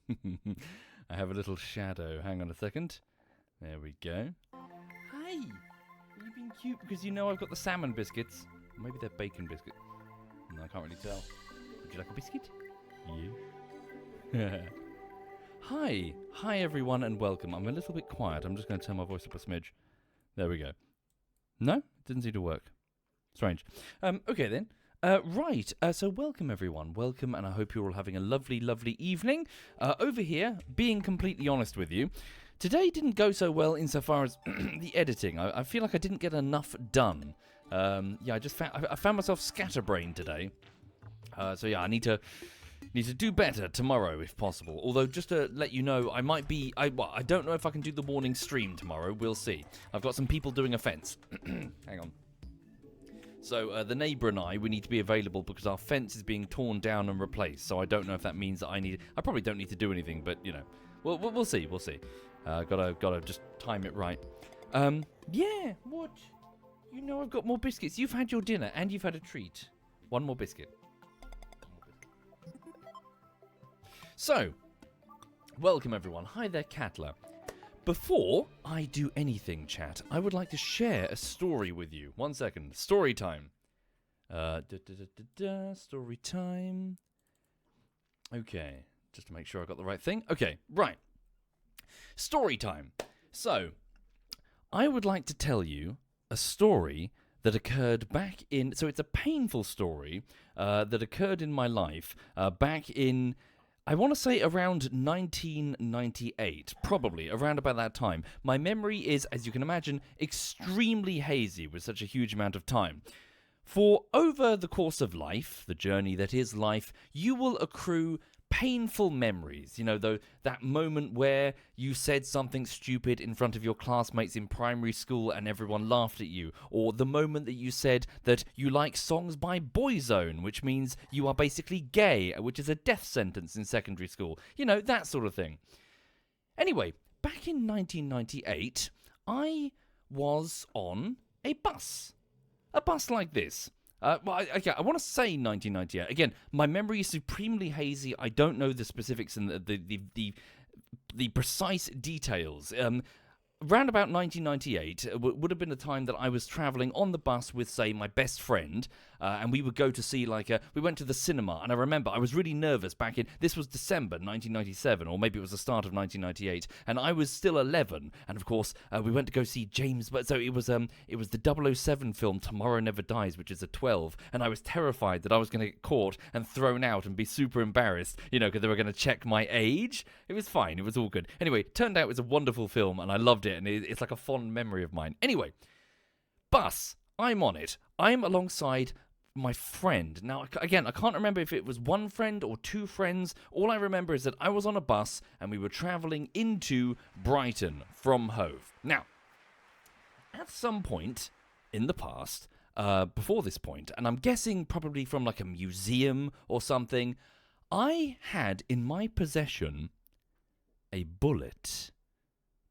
I have a little shadow. Hang on a second. There we go. Hey! Are you being cute? Because you know I've got the salmon biscuits. Maybe they're bacon biscuits. No, I can't really tell. Would you like a biscuit? Yeah. Hi. Hi, everyone, and welcome. I'm a little bit quiet. I'm just going to turn my voice up a smidge. There we go. No? Didn't seem to work. Strange. Okay, then. Right, so welcome everyone, welcome, and I hope you're all having a lovely, lovely evening. Over here, being completely honest with you, today didn't go so well insofar as the editing. I feel like I didn't get enough done. I found myself scatterbrained today. So yeah, I need to do better tomorrow if possible. Although, just to let you know, I don't know if I can do the morning stream tomorrow, we'll see. I've got some people doing a fence. Hang on. So, the neighbour and we need to be available because our fence is being torn down and replaced. So I don't know if that means that I probably don't need to do anything, but, you know, we'll see. Gotta just time it right. Yeah, what? You know I've got more biscuits. You've had your dinner and you've had a treat. One more biscuit. So, welcome everyone. Hi there, Catler. Before I do anything, chat, I would like to share a story with you. 1 second. Story time. Story time. Okay. Just to make sure I got the right thing. Okay, right. Story time. So, I would like to tell you a story that occurred back in... So, it's a painful story that occurred in my life back in... I want to say around 1998, probably, around about that time. My memory is, as you can imagine, extremely hazy with such a huge amount of time. For over the course of life, the journey that is life, you will accrue painful memories. You know, that moment where you said something stupid in front of your classmates in primary school and everyone laughed at you. Or the moment that you said that you like songs by Boyzone, which means you are basically gay, which is a death sentence in secondary school. You know, that sort of thing. Anyway, back in 1998, I was on a bus. A bus like this. I want to say 1998. Again, my memory is supremely hazy. I don't know the specifics and the precise details. Round about 1998 would have been the time that I was travelling on the bus with, say, my best friend, and we would go to see, we went to the cinema, and I remember I was really nervous this was December 1997, or maybe it was the start of 1998, and I was still 11, and of course, we went to go see James, so it was the 007 film, Tomorrow Never Dies, which is a 12, and I was terrified that I was going to get caught and thrown out and be super embarrassed, you know, because they were going to check my age. It was fine, it was all good. Anyway, it turned out it was a wonderful film, and I loved it, and it's like a fond memory of mine. Anyway, bus, I'm on it. I'm alongside my friend. Now, again, I can't remember if it was one friend or two friends. All I remember is that I was on a bus and we were travelling into Brighton from Hove. Now, at some point in the past, before this point, and I'm guessing probably from like a museum or something, I had in my possession a bullet.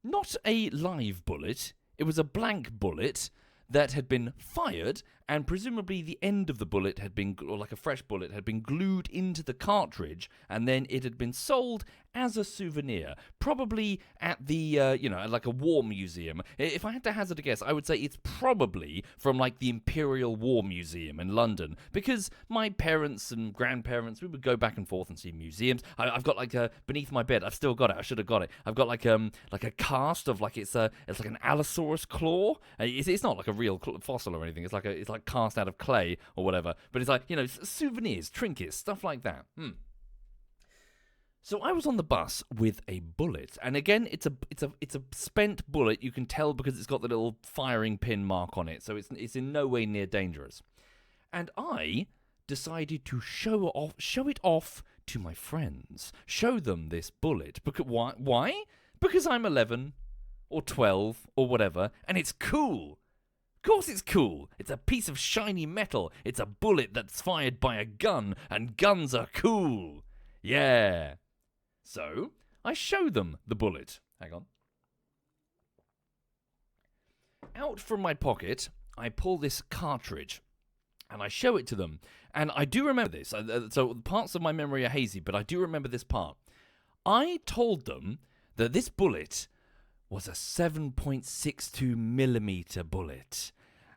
Not a live bullet, it was a blank bullet that had been fired, and presumably the end of the bullet had been, or like a fresh bullet, had been glued into the cartridge, and then it had been sold as a souvenir, probably at the, like a war museum. If I had to hazard a guess, I would say it's probably from like the Imperial War Museum in London, because my parents and grandparents, we would go back and forth and see museums. I've got like beneath my bed, I've still got it, I should have got it. I've got like a cast of like, it's like an Allosaurus claw. It's not like a real fossil or anything, it's like cast out of clay or whatever, but it's like, you know, souvenirs, trinkets, stuff like that. So I was on the bus with a bullet, and again, it's a spent bullet. You can tell because it's got the little firing pin mark on it, so it's in no way near dangerous. And I decided to show it off to my friends, show them this bullet. Because why? Because I'm 11 or 12 or whatever, and it's cool. Of course it's cool. It's a piece of shiny metal. It's a bullet that's fired by a gun, and guns are cool. Yeah. So, I show them the bullet. Hang on. Out from my pocket, I pull this cartridge, and I show it to them. And I do remember this. So, parts of my memory are hazy, but I do remember this part. I told them that this bullet was a 7.62 millimeter bullet.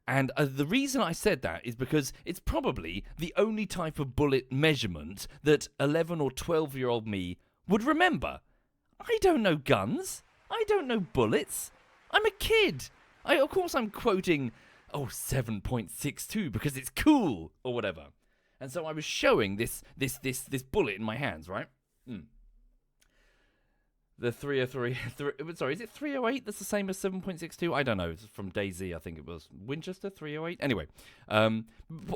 And the reason I said that is because it's probably the only type of bullet measurement that 11 or 12-year-old me would remember. I don't know guns. I don't know bullets. I'm a kid. Of course I'm quoting, 7.62 because it's cool or whatever. And so I was showing this bullet in my hands, right? The 303, sorry, is it 308 that's the same as 7.62? I don't know. It's from DayZ, I think it was. Winchester 308? Anyway,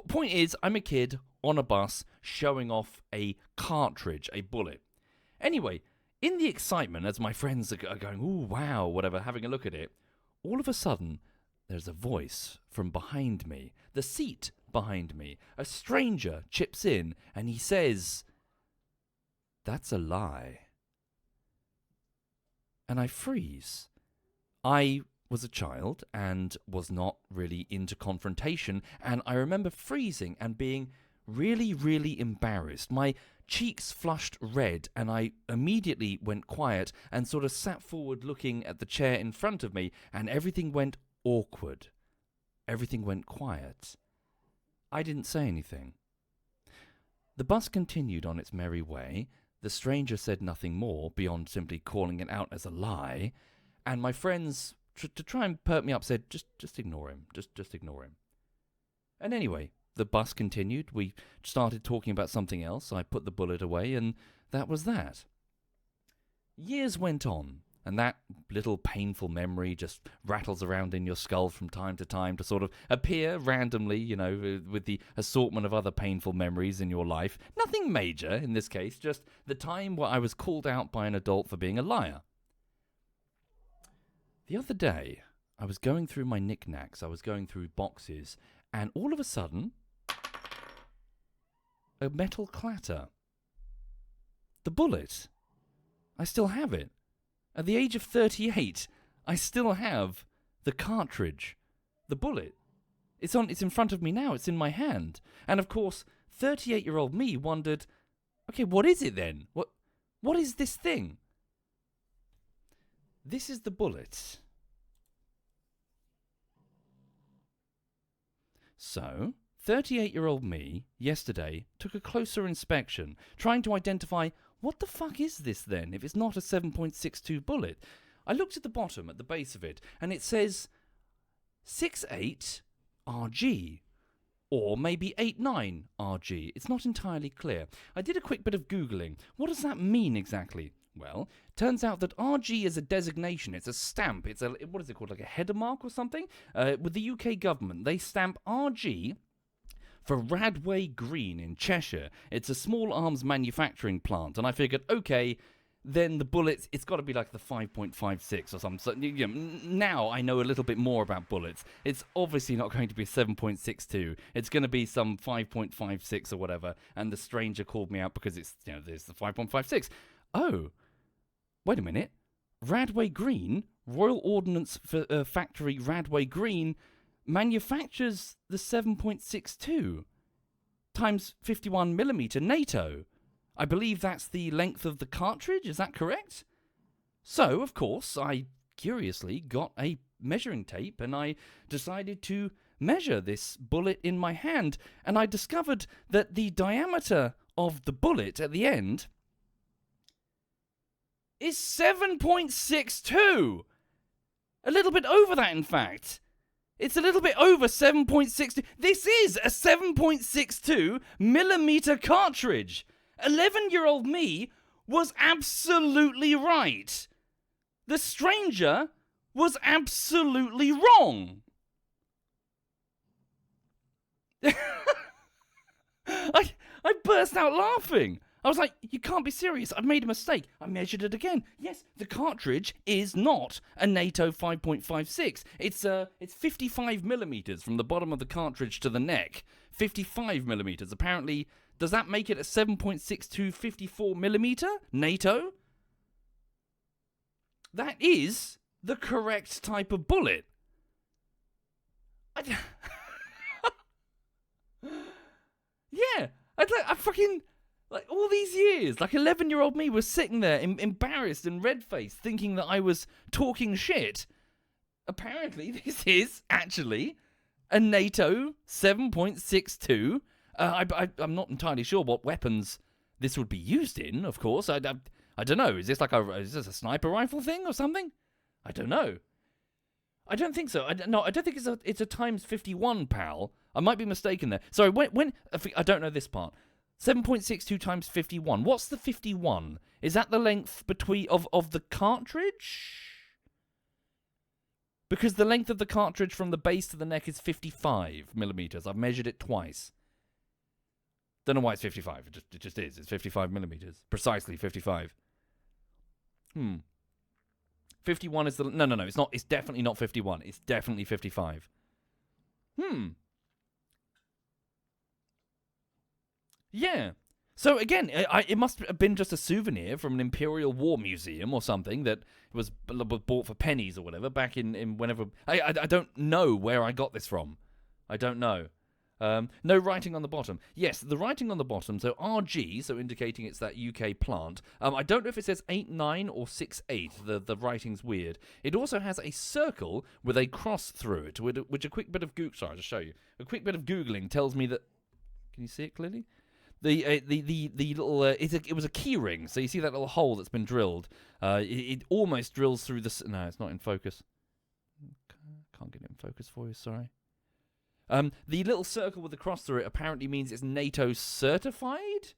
point is, I'm a kid on a bus showing off a cartridge, a bullet. Anyway, in the excitement, as my friends are going, ooh, wow, whatever, having a look at it, all of a sudden, there's a voice from behind me, the seat behind me. A stranger chips in, and he says, "That's a lie." And I freeze. I was a child and was not really into confrontation, and I remember freezing and being really, really embarrassed. My cheeks flushed red, and I immediately went quiet and sort of sat forward looking at the chair in front of me, and everything went awkward. Everything went quiet. I didn't say anything. The bus continued on its merry way. The stranger said nothing more beyond simply calling it out as a lie, and my friends, to try and perk me up, said, just ignore him, just ignore him. And anyway, the bus continued. We started talking about something else. I put the bullet away, and that was that. Years went on, and that little painful memory just rattles around in your skull from time to sort of appear randomly, with the assortment of other painful memories in your life. Nothing major in this case, just the time where I was called out by an adult for being a liar. The other day, I was going through my knickknacks, I was going through boxes, and all of a sudden, a metal clatter. The bullet. I still have it. At the age of 38, I still have the cartridge, the bullet. It's in front of me now. It's in my hand. And of course, 38-year-old me wondered, okay, what is it then? What is this thing? This is the bullet. So, 38-year-old me, yesterday, took a closer inspection, trying to identify, what the fuck is this then, if it's not a 7.62 bullet? I looked at the bottom, at the base of it, and it says 68 RG, or maybe 89 RG. It's not entirely clear. I did a quick bit of Googling. What does that mean exactly? Well, turns out that RG is a designation. It's a stamp. It's what is it called, like a header mark or something? With the UK government, they stamp RG for Radway Green in Cheshire. It's a small arms manufacturing plant, and I figured, okay, then the bullets, it's got to be like the 5.56 or something. So, now I know a little bit more about bullets. It's obviously not going to be 7.62. It's going to be some 5.56 or whatever, and the stranger called me out because it's, there's the 5.56. Oh, wait a minute. Radway Green, Royal Ordnance Factory Radway Green, manufactures the 7.62 times 51mm NATO. I believe that's the length of the cartridge, is that correct? So, of course, I curiously got a measuring tape and I decided to measure this bullet in my hand, and I discovered that the diameter of the bullet at the end is 7.62! A little bit over that, in fact. It's a little bit over 7.62. This is a 7.62 millimeter cartridge. 11-year-old me was absolutely right. The stranger was absolutely wrong. I burst out laughing. I was like, you can't be serious. I've made a mistake. I measured it again. Yes, the cartridge is not a NATO 5.56. It's 55 millimeters from the bottom of the cartridge to the neck. 55 millimeters. Apparently, does that make it a 7.62 54 millimeter NATO? That is the correct type of bullet. Yeah, I fucking... Like, all these years, like 11-year-old me was sitting there embarrassed and red-faced, thinking that I was talking shit. Apparently, this is actually a NATO 7.62. I'm not entirely sure what weapons this would be used in, of course. I don't know. Is this a sniper rifle thing or something? I don't know. I don't think so. I don't think it's a times 51, pal. I might be mistaken there. Sorry, when I don't know this part. 7.62 times 51. What's the 51? Is that the length of the cartridge? Because the length of the cartridge from the base to the neck is 55 millimeters. I've measured it twice. Don't know why it's 55. It just is. It's 55 millimeters. Precisely 55. 51 is the... No. It's not. It's definitely not 51. It's definitely 55. Yeah. So again, it must have been just a souvenir from an Imperial War Museum or something that was bought for pennies or whatever back in whenever... I don't know where I got this from. I don't know. No writing on the bottom. Yes, the writing on the bottom, so RG, so indicating it's that UK plant. I don't know if it says 89 or 68. The writing's weird. It also has a circle with a cross through it, which a quick bit of Sorry, I'll just show you. A quick bit of Googling tells me that... Can you see it clearly? The little... it was a key ring, so you see that little hole that's been drilled. It almost drills through the... No, it's not in focus. Can't get it in focus for you, sorry. The little circle with the cross through it apparently means it's NATO certified?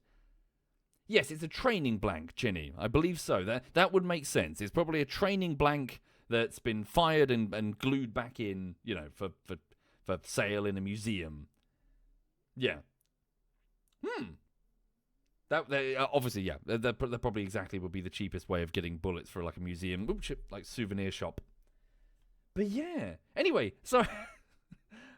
Yes, it's a training blank, Chinny. I believe so. That would make sense. It's probably a training blank that's been fired and glued back in, for sale in a museum. Yeah. That obviously, yeah. That probably exactly would be the cheapest way of getting bullets for like a museum, like souvenir shop. But yeah. Anyway, so...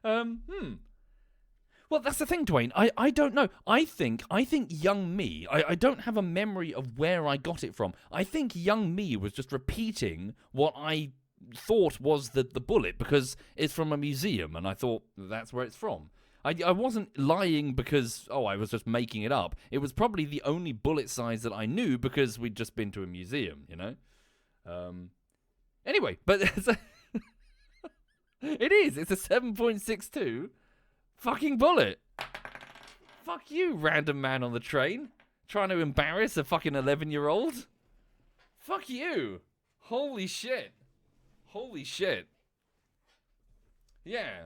Well, that's the thing, Dwayne. I don't know. I think young me, I don't have a memory of where I got it from. I think young me was just repeating what I thought was the bullet because it's from a museum, and I thought that's where it's from. I wasn't lying because, I was just making it up. It was probably the only bullet size that I knew because we'd just been to a museum, Anyway, but... It is. It's a 7.62 fucking bullet. Fuck you, random man on the train. Trying to embarrass a fucking 11-year-old. Fuck you. Holy shit. Holy shit. Yeah.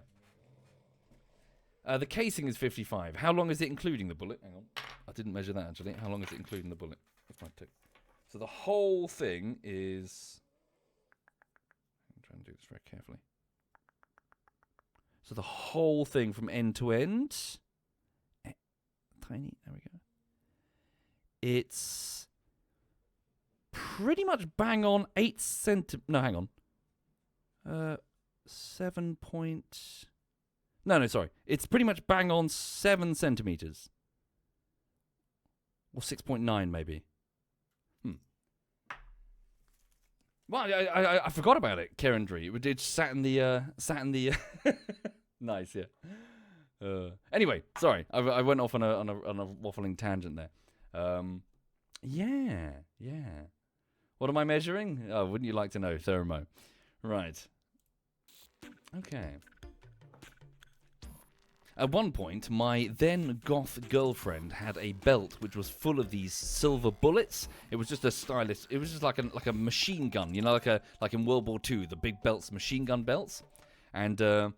The casing is 55. How long is it including the bullet? Hang on. I didn't measure that, actually. How long is it including the bullet? That's my tick. So the whole thing is... I'm trying to do this very carefully. So the whole thing from end to end, tiny, there we go. It's pretty much bang on 8 centimeters. No, hang on. 7 point... No, sorry. It's pretty much bang on 7 centimeters. Or 6.9 maybe. Well, I forgot about it, Kerendry. It sat in the nice, yeah. Anyway, sorry, I went off on a waffling tangent there. Yeah. What am I measuring? Oh, wouldn't you like to know, Thermo? Right. Okay. At one point, my then goth girlfriend had a belt which was full of these silver bullets. It was just a stylish. It was just like a machine gun, like in World War II, the big belts, machine gun belts. And I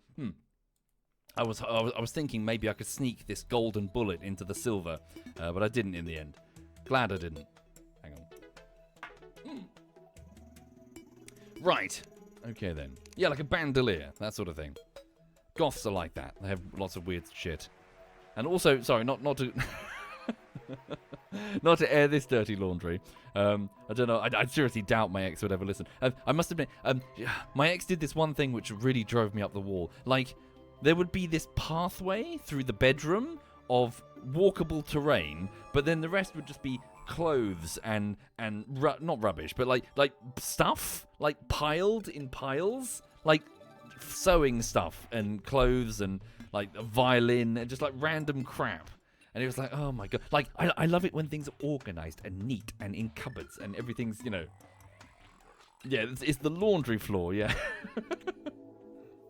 was thinking maybe I could sneak this golden bullet into the silver, but I didn't in the end. Glad I didn't. Hang on. Right. Okay then. Yeah, like a bandolier, that sort of thing. Goths are like that. They have lots of weird shit. And also, sorry, not to not to air this dirty laundry. I don't know. I seriously doubt my ex would ever listen. I must admit, my ex did this one thing which really drove me up the wall. Like, there would be this pathway through the bedroom of walkable terrain, but then the rest would just be clothes and not rubbish, but like stuff, like piled in piles, like sewing stuff and clothes and like a violin and just like random crap. And it was like, oh my god. Like, I love it when things are organised and neat and in cupboards and everything's, you know. Yeah, it's the laundry floor, yeah.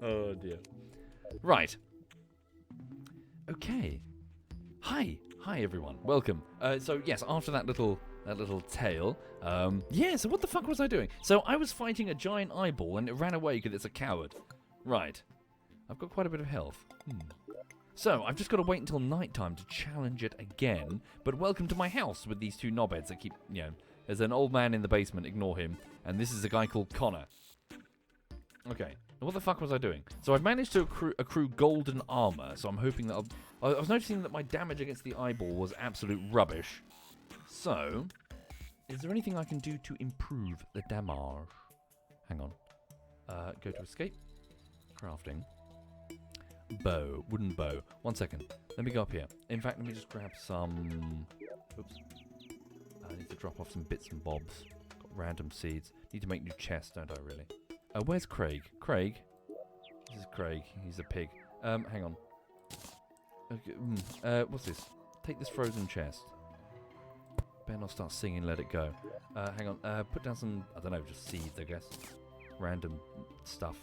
Oh dear. Right. Okay. Hi everyone. Welcome. So yes, after that little tale, yeah. So what the fuck was I doing? So I was fighting a giant eyeball and it ran away because it's a coward. Right. I've got quite a bit of health. So I've just got to wait until nighttime to challenge it again. But welcome to my house with these two knobheads that keep, you know, there's an old man in the basement. Ignore him. And this is a guy called Connor. Okay. What the fuck was I doing? So I've managed to accrue golden armor. So I'm hoping that I was noticing that my damage against the eyeball was absolute rubbish. So, is there anything I can do to improve the damage? Hang on. Go to escape. Crafting. Bow. Wooden bow. 1 second. Let me go up here. In fact, let me just grab some... Oops. I need to drop off some bits and bobs. Got random seeds. Need to make new chests, don't I, really? Where's Craig? Craig? This is Craig. He's a pig. Hang on. Okay, what's this? Take this frozen chest. Better not start singing Let It Go. Hang on. Put down some, I don't know, just seeds, I guess. Random stuff.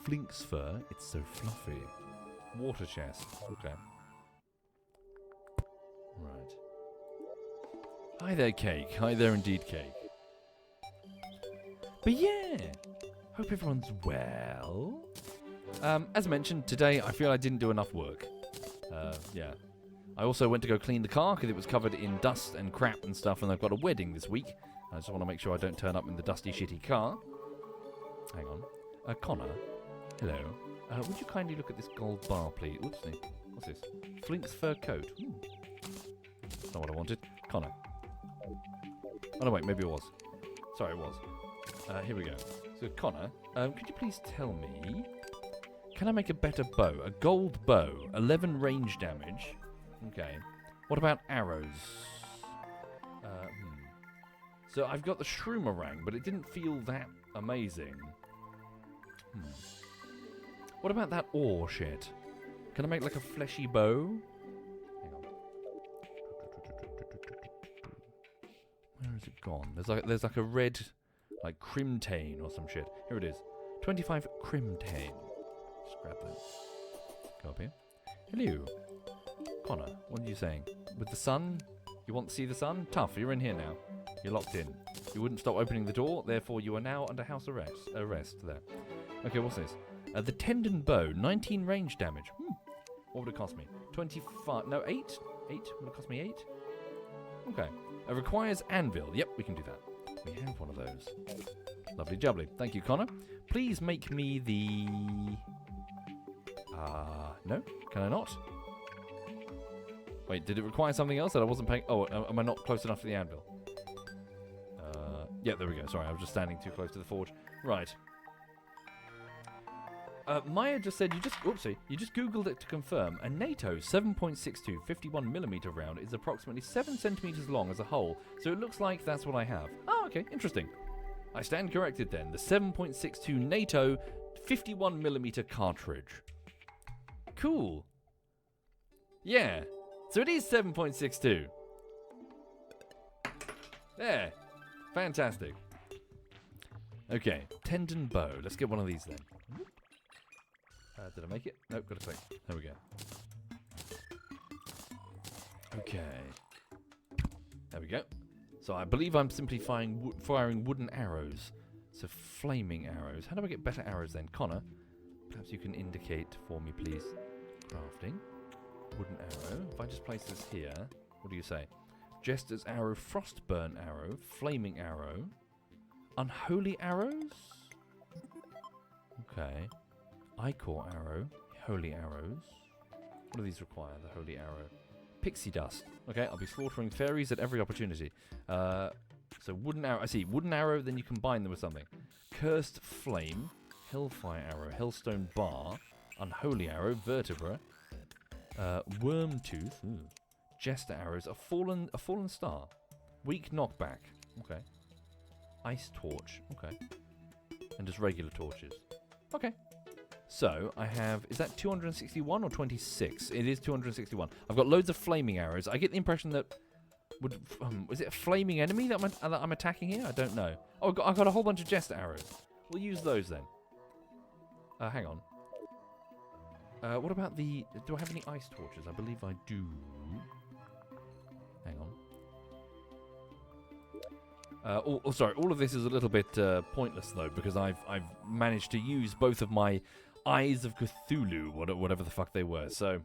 Flink's fur. It's so fluffy. Water chest. Okay. Right. Hi there, Cake. Hi there indeed, Cake. But yeah, hope everyone's well. As mentioned, today I feel I didn't do enough work. Yeah. I also went to go clean the car because it was covered in dust and crap and stuff, and I've got a wedding this week. I just want to make sure I don't turn up in the dusty, shitty car. Hang on. Connor, hello. Would you kindly look at this gold bar, please? Oopsie. What's this? Flink's fur coat. That's not what I wanted. Connor. Oh, no, wait, maybe it was. Sorry, it was. Here we go. So, Connor, could you please tell me, can I make a better bow? A gold bow, 11 range damage. Okay. What about arrows? So, I've got the shroomerang, but it didn't feel that amazing. What about that ore shit? Can I make like a fleshy bow? Hang on. Where has it gone? There's like a red... like crimtane or some shit. Here it is. 25 crimtane. Just grab that. Go up here. Hello. Connor, what are you saying? With the sun? You want to see the sun? Tough, you're in here now. You're locked in. You wouldn't stop opening the door, therefore you are now under house arrest there. Okay, what's this? The tendon bow, 19 range damage. What would it cost me? 25... No, 8? 8? Would it cost me 8? Okay. It requires anvil. Yep, we can do that. We have one of those. Lovely jubbly. Thank you, Connor. Please make me the... no? Can I not? Wait, did it require something else that I wasn't paying... Oh, am I not close enough to the anvil? Yeah, there we go. Sorry, I was just standing too close to the forge. Right. Maya just said you just googled it to confirm. A NATO 7.62 51mm round is approximately 7 centimeters long as a whole, so it looks like that's what I have. Oh, okay, interesting. I stand corrected then. The 7.62 NATO 51mm cartridge. Cool. Yeah. So it is 7.62. There. Fantastic. Okay, tendon bow. Let's get one of these then. Did I make it? Nope, got to click. There we go. Okay. There we go. So I believe I'm simply firing wooden arrows. So flaming arrows. How do I get better arrows then? Connor, perhaps you can indicate for me, please. Crafting. Wooden arrow. If I just place this here, what do you say? Jester's arrow, frostburn arrow, flaming arrow, unholy arrows? Okay. Ichor arrow, holy arrows. What do these require, the holy arrow? Pixie dust. Okay, I'll be slaughtering fairies at every opportunity. So wooden arrow, I see. Wooden arrow, then you combine them with something. Cursed flame, hellfire arrow, hellstone bar, unholy arrow, vertebra, worm tooth, jester arrows, a fallen star, weak knockback. Okay. Ice torch. Okay. And just regular torches. Okay. So I have, is that 261 or 26? It is 261. I've got loads of flaming arrows. I get the impression that, is it a flaming enemy that I'm attacking here? I don't know. Oh, I've got a whole bunch of jester arrows. We'll use those then. Hang on. What about do I have any ice torches? I believe I do. Hang on. Sorry, all of this is a little bit pointless though, because I've managed to use both of my Eyes of Cthullu, whatever the fuck they were. So,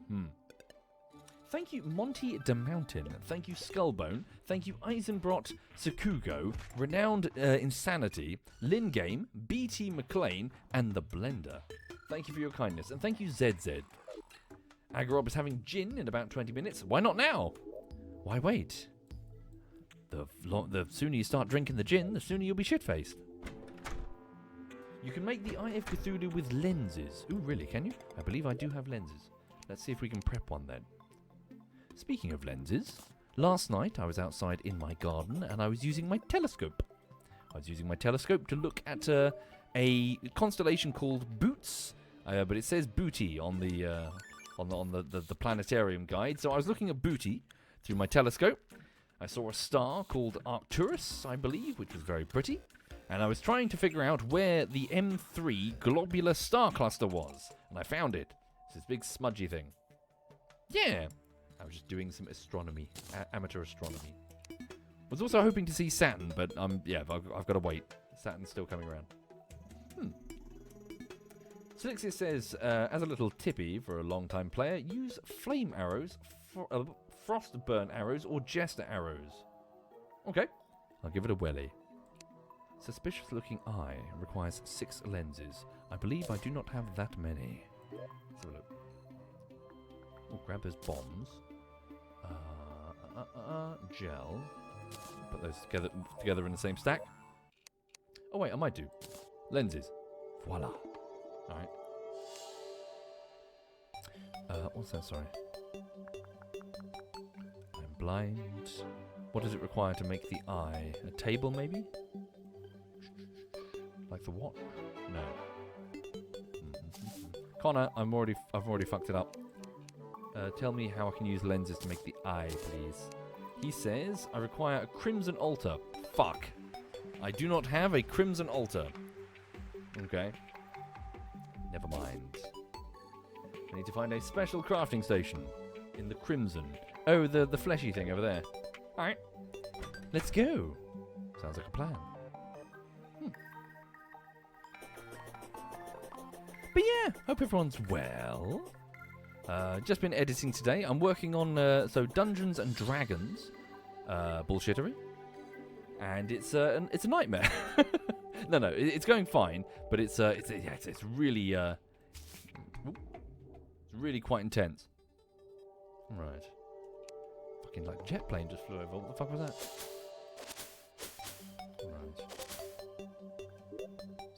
Thank you, Monty de Mountain. Thank you, Skullbone. Thank you, Eisenbrot Sakugo, Renowned Insanity, Lin Game, BT McLean, and The Blender. Thank you for your kindness, and thank you, ZZ. Agarob is having gin in about 20 minutes. Why not now? Why wait? The sooner you start drinking the gin, the sooner you'll be shit-faced. You can make the Eye of Cthulhu with lenses. Ooh, really, can you? I believe I do have lenses. Let's see if we can prep one then. Speaking of lenses, last night I was outside in my garden and I was using my telescope. I was using my telescope to look at a constellation called Boots, but it says Booty on the planetarium guide. So I was looking at Booty through my telescope. I saw a star called Arcturus, I believe, which was very pretty. And I was trying to figure out where the M3 globular star cluster was. And I found it. It's this big smudgy thing. Yeah. I was just doing some astronomy, amateur astronomy. Was also hoping to see Saturn, but yeah, I've got to wait. Saturn's still coming around. Silixia says, as a little tippy for a long-time player, use flame arrows, frost burn arrows, or jester arrows. Okay, I'll give it a welly. Suspicious-looking eye requires 6 lenses. I believe I do not have that many. Let's have a look. Oh, grab those bombs. Gel. Put those together in the same stack. Oh wait, I might do. Lenses. Voila. Alright. What's that, sorry? I'm blind. What does it require to make the eye? A table, maybe? Like the what? No. Connor, I've already fucked it up. Tell me how I can use lenses to make the eye, please. He says, I require a crimson altar. Fuck. I do not have a crimson altar. Okay. Never mind. I need to find a special crafting station in the crimson. Oh, the fleshy thing over there. Alright. Let's go. Sounds like a plan. But yeah, hope everyone's well. Just been editing today. I'm working on Dungeons and Dragons bullshittery, and it's a nightmare. no, it's going fine, but it's really it's really quite intense. Right, fucking like jet plane just flew over. What the fuck was that? Right.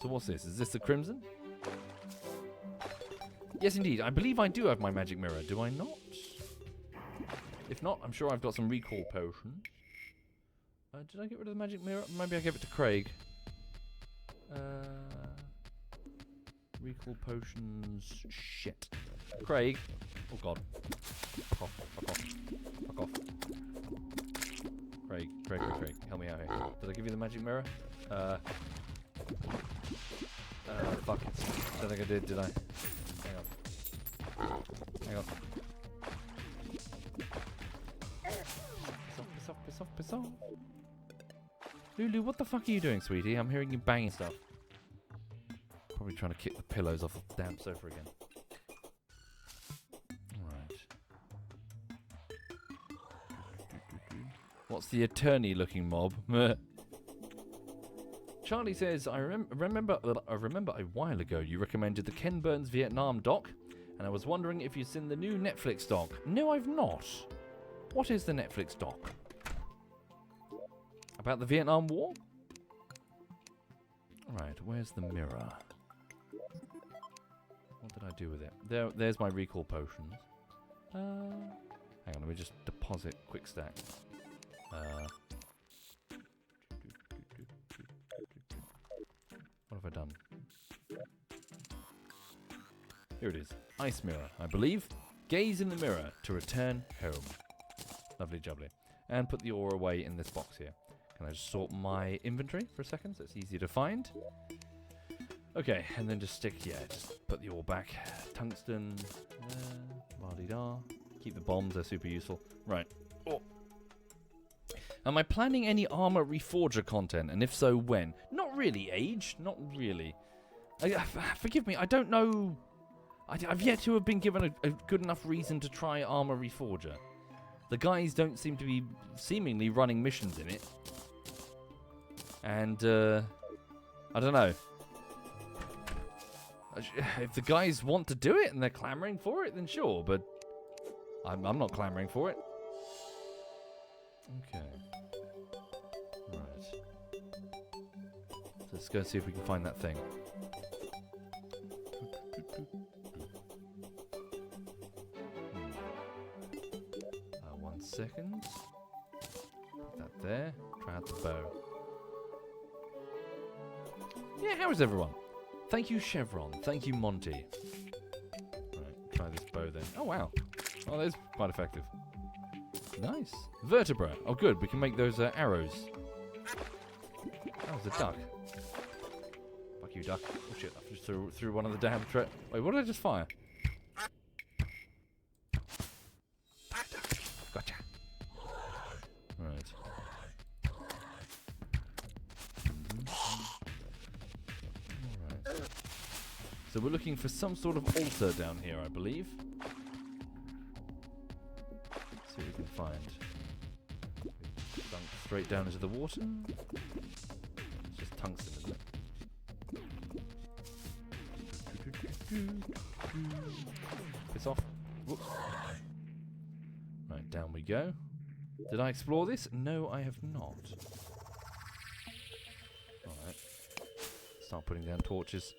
So what's this? Is this the Crimson? Yes, indeed. I believe I do have my magic mirror. Do I not? If not, I'm sure I've got some recall potions. Did I get rid of the magic mirror? Maybe I gave it to Craig. Recall potions. Shit. Craig. Oh, God. Fuck off. Fuck off. Fuck off. Craig. Help me out here. Did I give you the magic mirror? Fuck. I don't think I did I? Hang on. Piss off. Lulu, what the fuck are you doing, sweetie? I'm hearing you banging stuff. Probably trying to kick the pillows off the damn sofa again. Alright. What's the attorney-looking mob? Charlie says, I remember a while ago you recommended the Ken Burns Vietnam doc, and I was wondering if you've seen the new Netflix doc. No, I've not. What is the Netflix doc? About the Vietnam War? Right, where's the mirror? What did I do with it? There's my recall potions. Hang on, let me just deposit quick stack. What have I done? Here it is. Ice mirror, I believe. Gaze in the mirror to return home. Lovely jubbly. And put the ore away in this box here. Can I just sort my inventory for a second so it's easier to find? Okay, and then just just put the ore back. Tungsten. La-di-da. Keep the bombs, they're super useful. Right. Oh. Am I planning any armor reforger content? And if so, when? Not really, Age. Not really. Forgive me, I don't know. I've yet to have been given a good enough reason to try armor reforger. The guys don't seem to be seemingly running missions in it. And, I don't know. If the guys want to do it and they're clamoring for it, then sure, but I'm not clamoring for it. Okay. Right. So let's go see if we can find that thing. 1 second. Put that there. Try out the bow. Yeah, how is everyone? Thank you, Chevron. Thank you, Monty. Right, try this bow then. Oh, wow. Oh, that's quite effective. Nice. Vertebra. Oh, good. We can make those arrows. That was a duck. Fuck you, duck. Oh, shit. I just threw one of the damn Wait, what did I just fire? Gotcha. Right. Alright. So we're looking for some sort of altar down here, I believe. Let's see what we can find. Dunk straight down into the water. It's just tungsten, isn't it? Piss off. Whoops. Right, down we go. Did I explore this? No, I have not. Alright. Start putting down torches.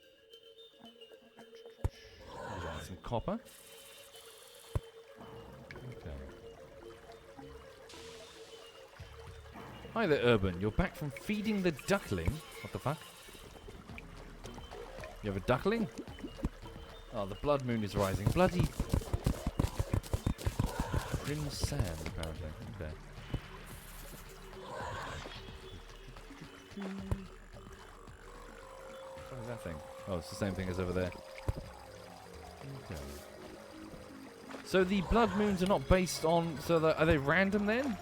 Some copper. Okay. Hi there, Urban. You're back from feeding the duckling? What the fuck? You have a duckling? Oh, the blood moon is rising. Bloody grim sand, apparently. Okay. What is that thing? Oh, it's the same thing as over there. Okay. So the blood moons are not based on... So are they random then?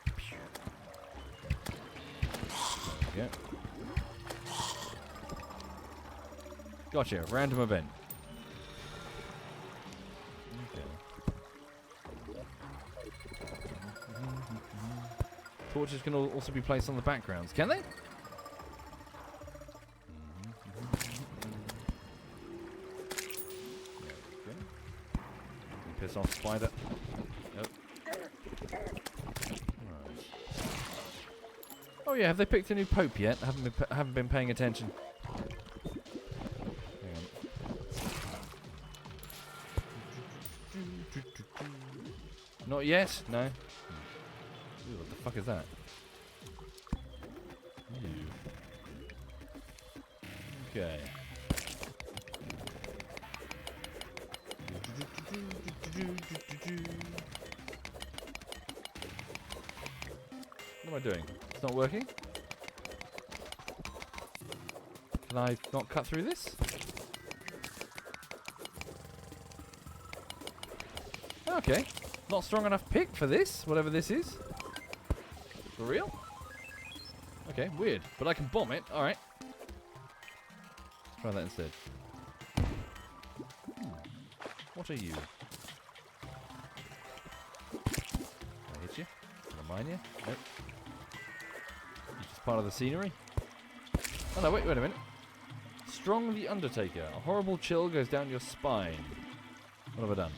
There we go. Gotcha, random event. Okay. Torches can also be placed on the backgrounds, can they? Piss off, spider. Nope. Right. Oh yeah, have they picked a new pope yet? I haven't been paying attention. Not yet? No? Ooh, what the fuck is that? Ooh. Okay. What am I doing? It's not working? Can I not cut through this? Okay. Not strong enough pick for this, whatever this is. For real? Okay, weird. But I can bomb it. Alright. Try that instead. What are you? Can I hit you? Can I mine you? Nope. You're just part of the scenery? Oh no, wait a minute. Strong the Undertaker. A horrible chill goes down your spine. What have I done?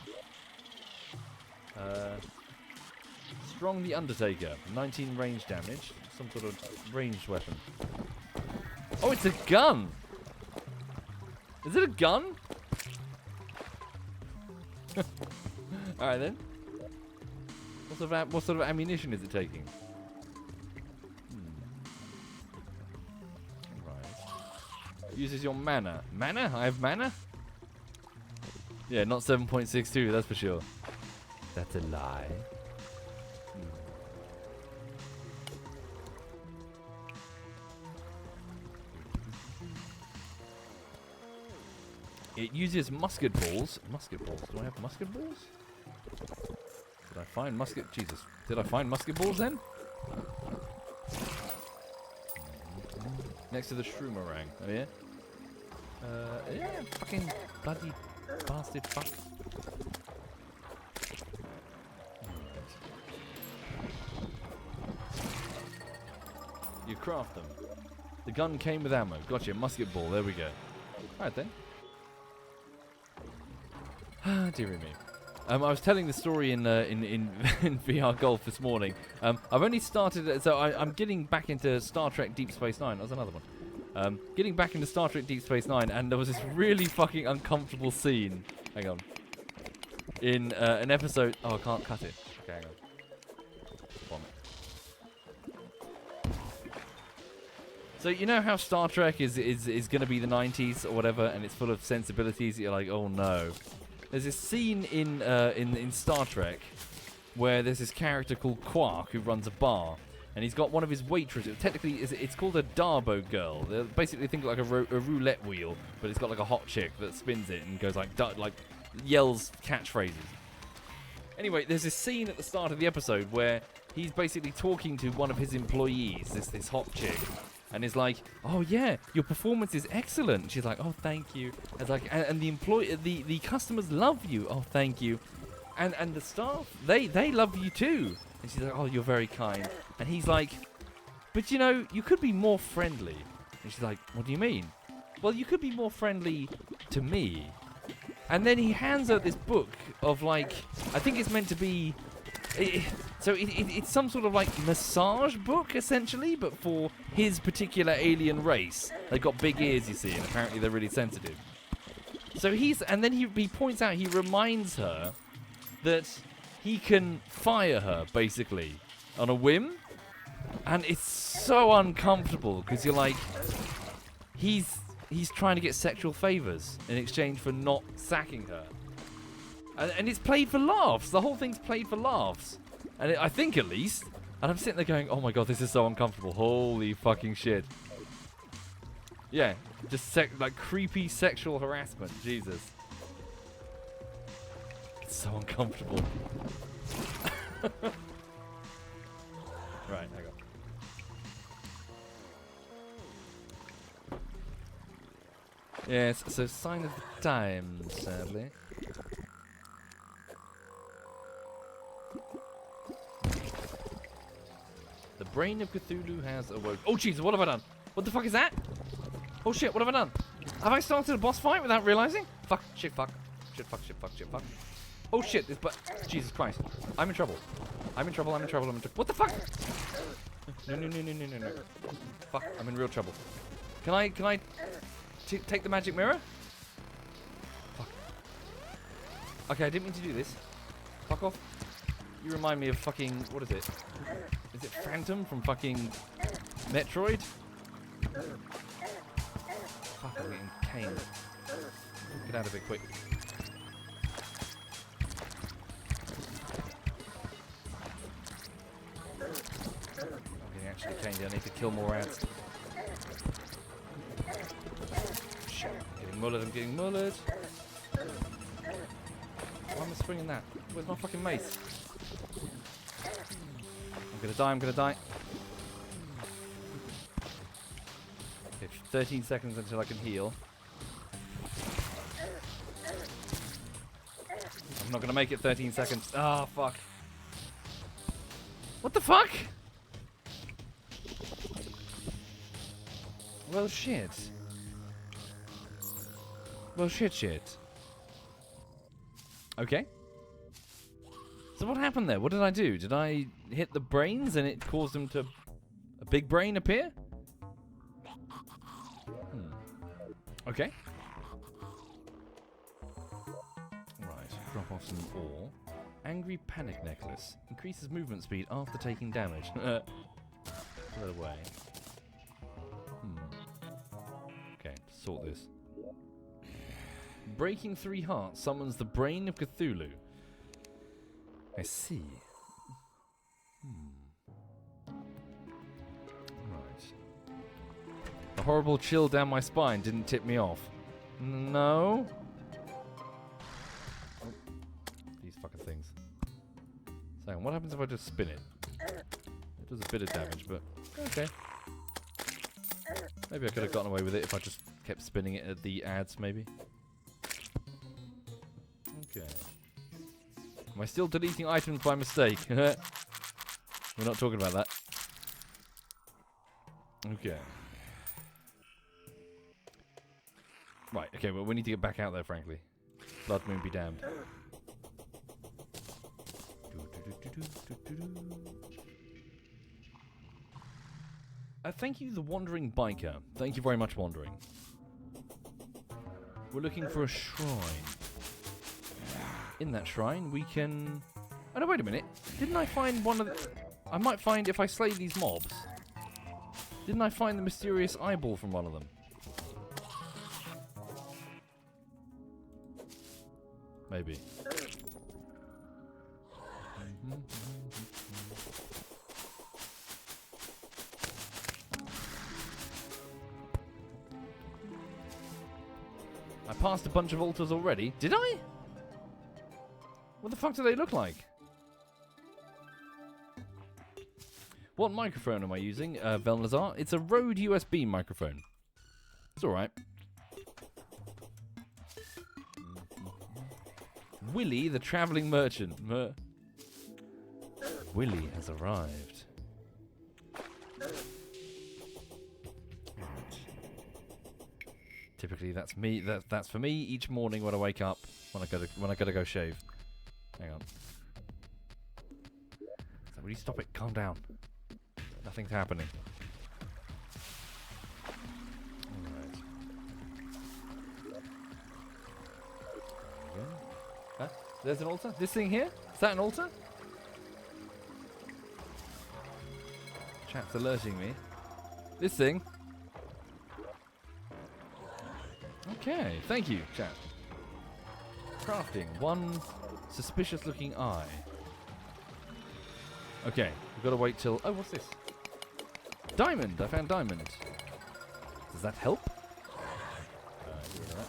Strong the Undertaker. 19 range damage. Some sort of ranged weapon. Oh, it's a gun! Is it a gun? Alright then. What sort of ammunition is it taking? Right. Uses your mana. Mana? I have mana? Yeah, not 7.62, that's for sure. That's a lie. It uses musket balls. Musket balls. Do I have musket balls? Did I find musket... Jesus. Did I find musket balls then? Next to the shroomerang. Oh, yeah? Yeah, fucking bloody bastard fuck. You craft them. The gun came with ammo. Gotcha, musket ball. There we go. Alright then. Ah, dearie me. I was telling the story in in VR Golf this morning. I've only started, so I'm getting back into Star Trek Deep Space Nine. That was another one. Getting back into Star Trek Deep Space Nine, and there was this really fucking uncomfortable scene. Hang on. In an episode. Oh, I can't cut it. Okay, hang on. Vomit. So you know how Star Trek is going to be the 90s or whatever, and it's full of sensibilities that you're like, oh no. There's this scene in Star Trek where there's this character called Quark who runs a bar, and he's got one of his waitresses. Technically, it's called a Darbo girl. They basically think like a roulette wheel, but it's got like a hot chick that spins it and goes like yells catchphrases. Anyway, there's this scene at the start of the episode where he's basically talking to one of his employees, this hot chick. And is like, oh yeah, your performance is excellent. She's like, oh thank you. It's like, and the customers love you. Oh thank you, and the staff they love you too. And she's like, oh you're very kind. And he's like, but you know you could be more friendly. And she's like, what do you mean? Well you could be more friendly to me. And then he hands her this book of like, I think it's meant to be. It's some sort of like massage book essentially, but for his particular alien race. They've got big ears, you see, and apparently they're really sensitive. So then he points out, he reminds her that he can fire her basically on a whim, and it's so uncomfortable because you're like, he's trying to get sexual favors in exchange for not sacking her. And it's played for laughs. The whole thing's played for laughs. And I think at least. And I'm sitting there going, oh my god, this is so uncomfortable. Holy fucking shit. Yeah, just like creepy sexual harassment. Jesus. It's so uncomfortable. Right, hang on. Yes, so sign of the times, sadly. The brain of Cthulhu has awoke. Oh Jesus, what have I done? What the fuck is that? Oh shit, what have I done? Have I started a boss fight without realizing? Fuck, shit, fuck. Shit, fuck, shit, fuck, shit, fuck. Oh shit, Jesus Christ. I'm in trouble. I'm in trouble, I'm in trouble, I'm in trouble. What the fuck? No. Fuck, I'm in real trouble. Can I take the magic mirror? Fuck. Okay, I didn't mean to do this. Fuck off. You remind me of fucking, what is it? Is it Phantom from fucking Metroid? Fuck, I'm getting caned. Get out of it quick. I'm getting actually caned. I need to kill more ants. Shit, I'm getting mullered. Why am I springing that? Where's my fucking mace? I'm gonna die. Okay, 13 seconds until I can heal. I'm not gonna make it 13 seconds. Ah, fuck. What the fuck? Well, shit. Well, shit. Okay. So what happened there? What did I do? Did I hit the brains and it caused them to... a big brain appear? Okay. Right, drop off some ore. Angry Panic Necklace. Increases movement speed after taking damage. Put it away. Okay, sort this. Breaking 3 hearts summons the brain of Cthullu. I see. Right. The horrible chill down my spine didn't tip me off. No. Oh, these fucking things. So, what happens if I just spin it? It does a bit of damage, but okay. Maybe I could have gotten away with it if I just kept spinning it at the ads, maybe. Okay. Am I still deleting items by mistake? We're not talking about that. Okay. Right, okay, well, we need to get back out there, frankly. Blood moon be damned. Thank you, the Wandering Biker. Thank you very much, Wandering. We're looking for a shrine. In that shrine, we can... Oh, no, wait a minute. Didn't I find one of the... I might find if I slay these mobs. Didn't I find the mysterious eyeball from one of them? Maybe. I passed a bunch of altars already. Did I? What the fuck do they look like? What microphone am I using, Velnazar? It's a Rode USB microphone. It's alright. Willie, the travelling merchant. Willie has arrived. Typically, that's me. That's for me each morning when I wake up. When I gotta go shave. Hang on. So will you stop it? Calm down. Nothing's happening. Alright. Huh? There's an altar? This thing here? Is that an altar? Chat's alerting me. This thing? Okay, thank you, chat. Crafting. One suspicious looking eye. Okay, we've got to wait till... Oh, what's this? Diamond! I found diamond. Does that help? Get rid of that.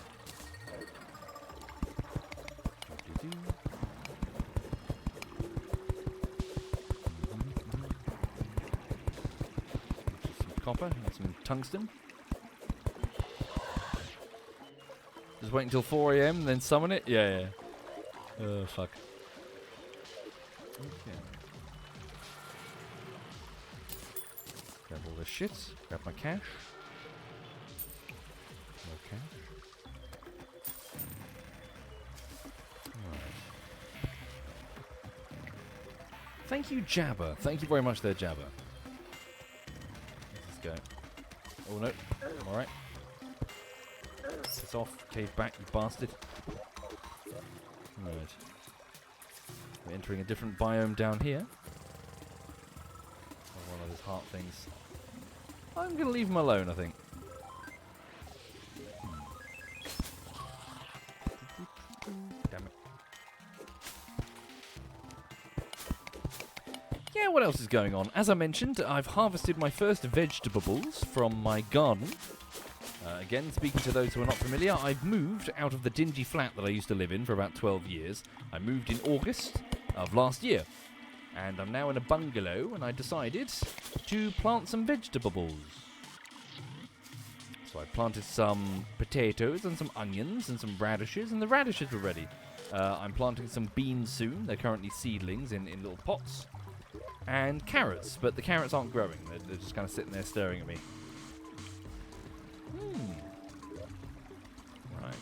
Some copper and some tungsten. Just wait until 4 AM and then summon it? Yeah. Oh, fuck. Okay. Grab all this shit. Grab my cash. Okay. Alright. Thank you, Jabba. Thank you very much there, Jabba. Let's go. Oh, no. I'm alright. Piss off. Cave back, you bastard. Right. We're entering a different biome down here. Oh, one of those heart things. I'm going to leave him alone, I think. Damn it. Yeah, what else is going on? As I mentioned, I've harvested my first vegetables from my garden. Again, speaking to those who are not familiar, I've moved out of the dingy flat that I used to live in for about 12 years. I moved in August of last year. And I'm now in a bungalow, and I decided to plant some vegetables. So I planted some potatoes and some onions and some radishes, and the radishes were ready. I'm planting some beans soon. They're currently seedlings in little pots. And carrots, but the carrots aren't growing. They're just kind of sitting there staring at me. Right.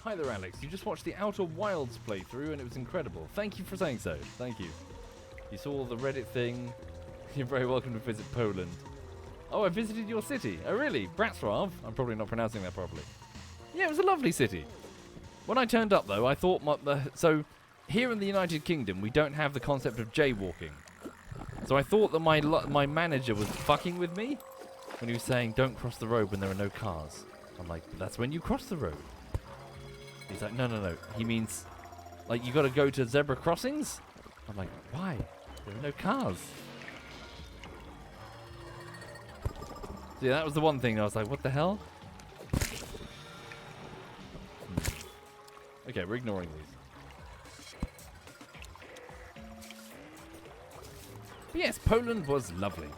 Hi there, Alex. You just watched the Outer Wilds playthrough and it was incredible. Thank you for saying so. Thank you. You saw the Reddit thing. You're very welcome to visit Poland. Oh, I visited your city. Oh, really? Bratislava? I'm probably not pronouncing that properly. Yeah, it was a lovely city. When I turned up, though, I thought... So, here in the United Kingdom, we don't have the concept of jaywalking. So I thought that my manager was fucking with me when he was saying, don't cross the road when there are no cars. I'm like, but that's when you cross the road. He's like, no. He means, like, you got to go to zebra crossings? I'm like, why? There are no cars. So yeah, that was the one thing. I was like, what the hell? Okay, we're ignoring these. But yes, Poland was lovely.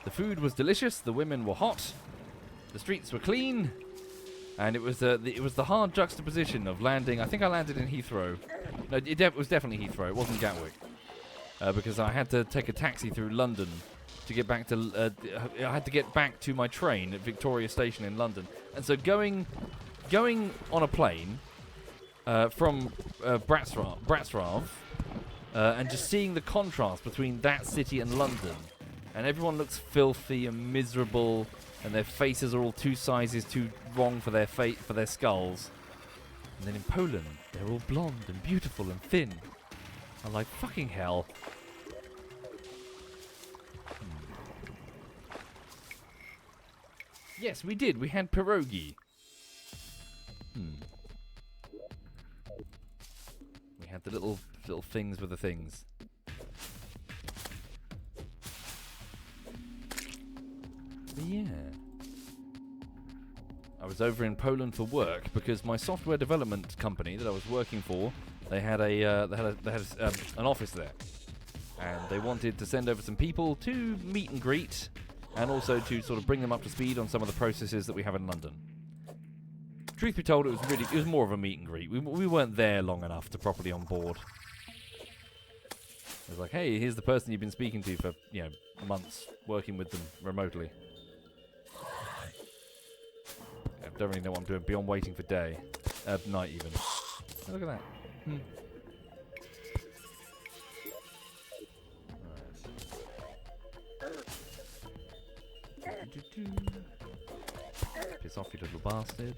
The food was delicious. The women were hot. The streets were clean. And it was the hard juxtaposition of landing. I think I landed in Heathrow. No, it was definitely Heathrow. It wasn't Gatwick. Because I had to take a taxi through London to get back to... I had to get back to my train at Victoria Station in London. And so going on a plane from Bratislava and just seeing the contrast between that city and London. And everyone looks filthy and miserable, and their faces are all 2 sizes too wrong for their skulls. And then in Poland, they're all blonde and beautiful and thin. I'm like, fucking hell. Yes, we did. We had pierogi. We had the little things with the things. But yeah. I was over in Poland for work because my software development company that I was working for, they had an office there, and they wanted to send over some people to meet and greet, and also to sort of bring them up to speed on some of the processes that we have in London. Truth be told, it was more of a meet and greet. We weren't there long enough to properly on board. It was like, hey, here's the person you've been speaking to for months, working with them remotely. I don't really know what I'm doing beyond waiting for day. Night even. Oh, look at that. Right. Piss off, you little bastards.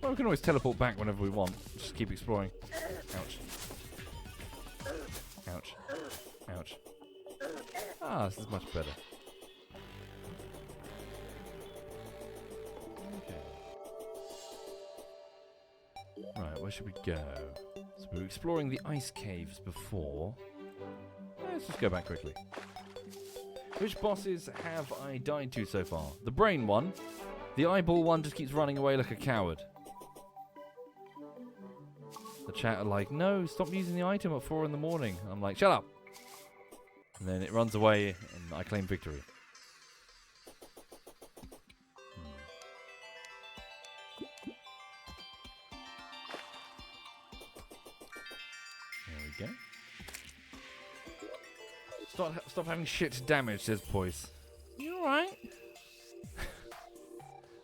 Well, we can always teleport back whenever we want. Just keep exploring. Ouch. Ouch. Ouch. Ah, this is much better. Okay. Right, where should we go? So we were exploring the ice caves before. Let's just go back quickly. Which bosses have I died to so far? The brain one. The eyeball one just keeps running away like a coward. The chat are like, no, stop using the item at 4 in the morning. I'm like, shut up. And then it runs away and I claim victory. There we go. Stop having shit damage, says Poise. You alright?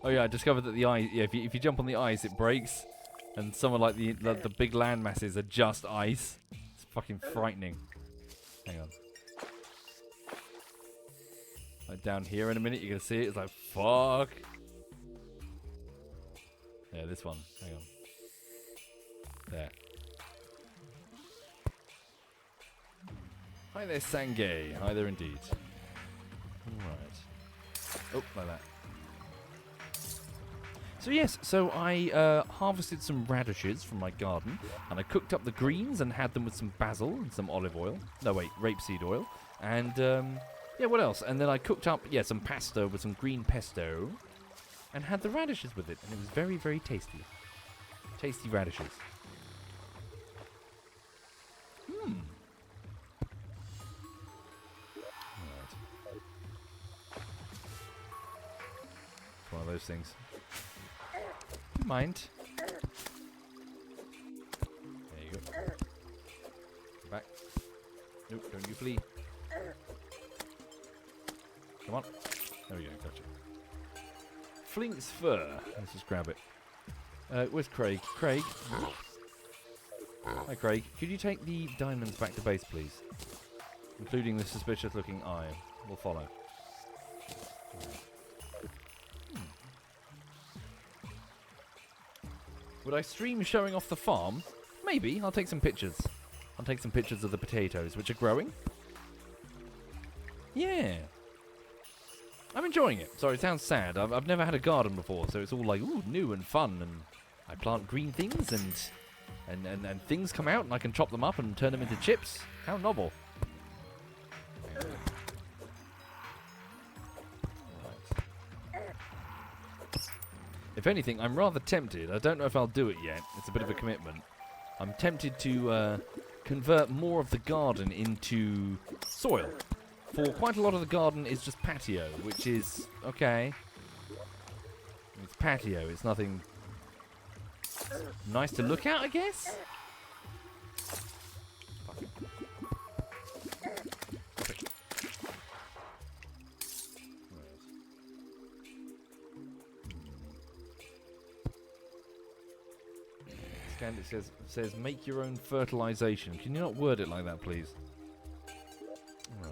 Oh yeah, I discovered that the ice, if you jump on the ice, it breaks. And some of like the big land masses are just ice. It's fucking frightening. Hang on. Like down here in a minute, you're gonna see it. It's like fuck. Yeah, this one. Hang on. There. Hi there, Sangay. Hi there, indeed. All right. Oh, like that. So yes, I harvested some radishes from my garden, and I cooked up the greens and had them with some basil and some olive oil. No, wait, rapeseed oil. And, yeah, what else? And then I cooked up, some pasta with some green pesto, and had the radishes with it, and it was very, very tasty. Tasty radishes. Right. It's one of those things. Mind. There you go. Come back. Nope, don't you flee. Come on. There we go, gotcha. Flink's fur. Let's just grab it. Where's Craig? Craig? Hi, Craig. Could you take the diamonds back to base, please? Including the suspicious looking eye. We'll follow. Would I stream showing off the farm? Maybe. I'll take some pictures. I'll take some pictures of the potatoes, which are growing. Yeah. I'm enjoying it. Sorry, it sounds sad. I've never had a garden before, so it's all like, ooh, new and fun, and I plant green things, and things come out, and I can chop them up and turn them into chips. How novel. If anything, I'm rather tempted. I don't know if I'll do it yet. It's a bit of a commitment. I'm tempted to convert more of the garden into soil. For quite a lot of the garden is just patio, which is okay. It's patio. It's nothing nice to look at, I guess. It says make your own fertilization. Can you not word it like that, please? Right.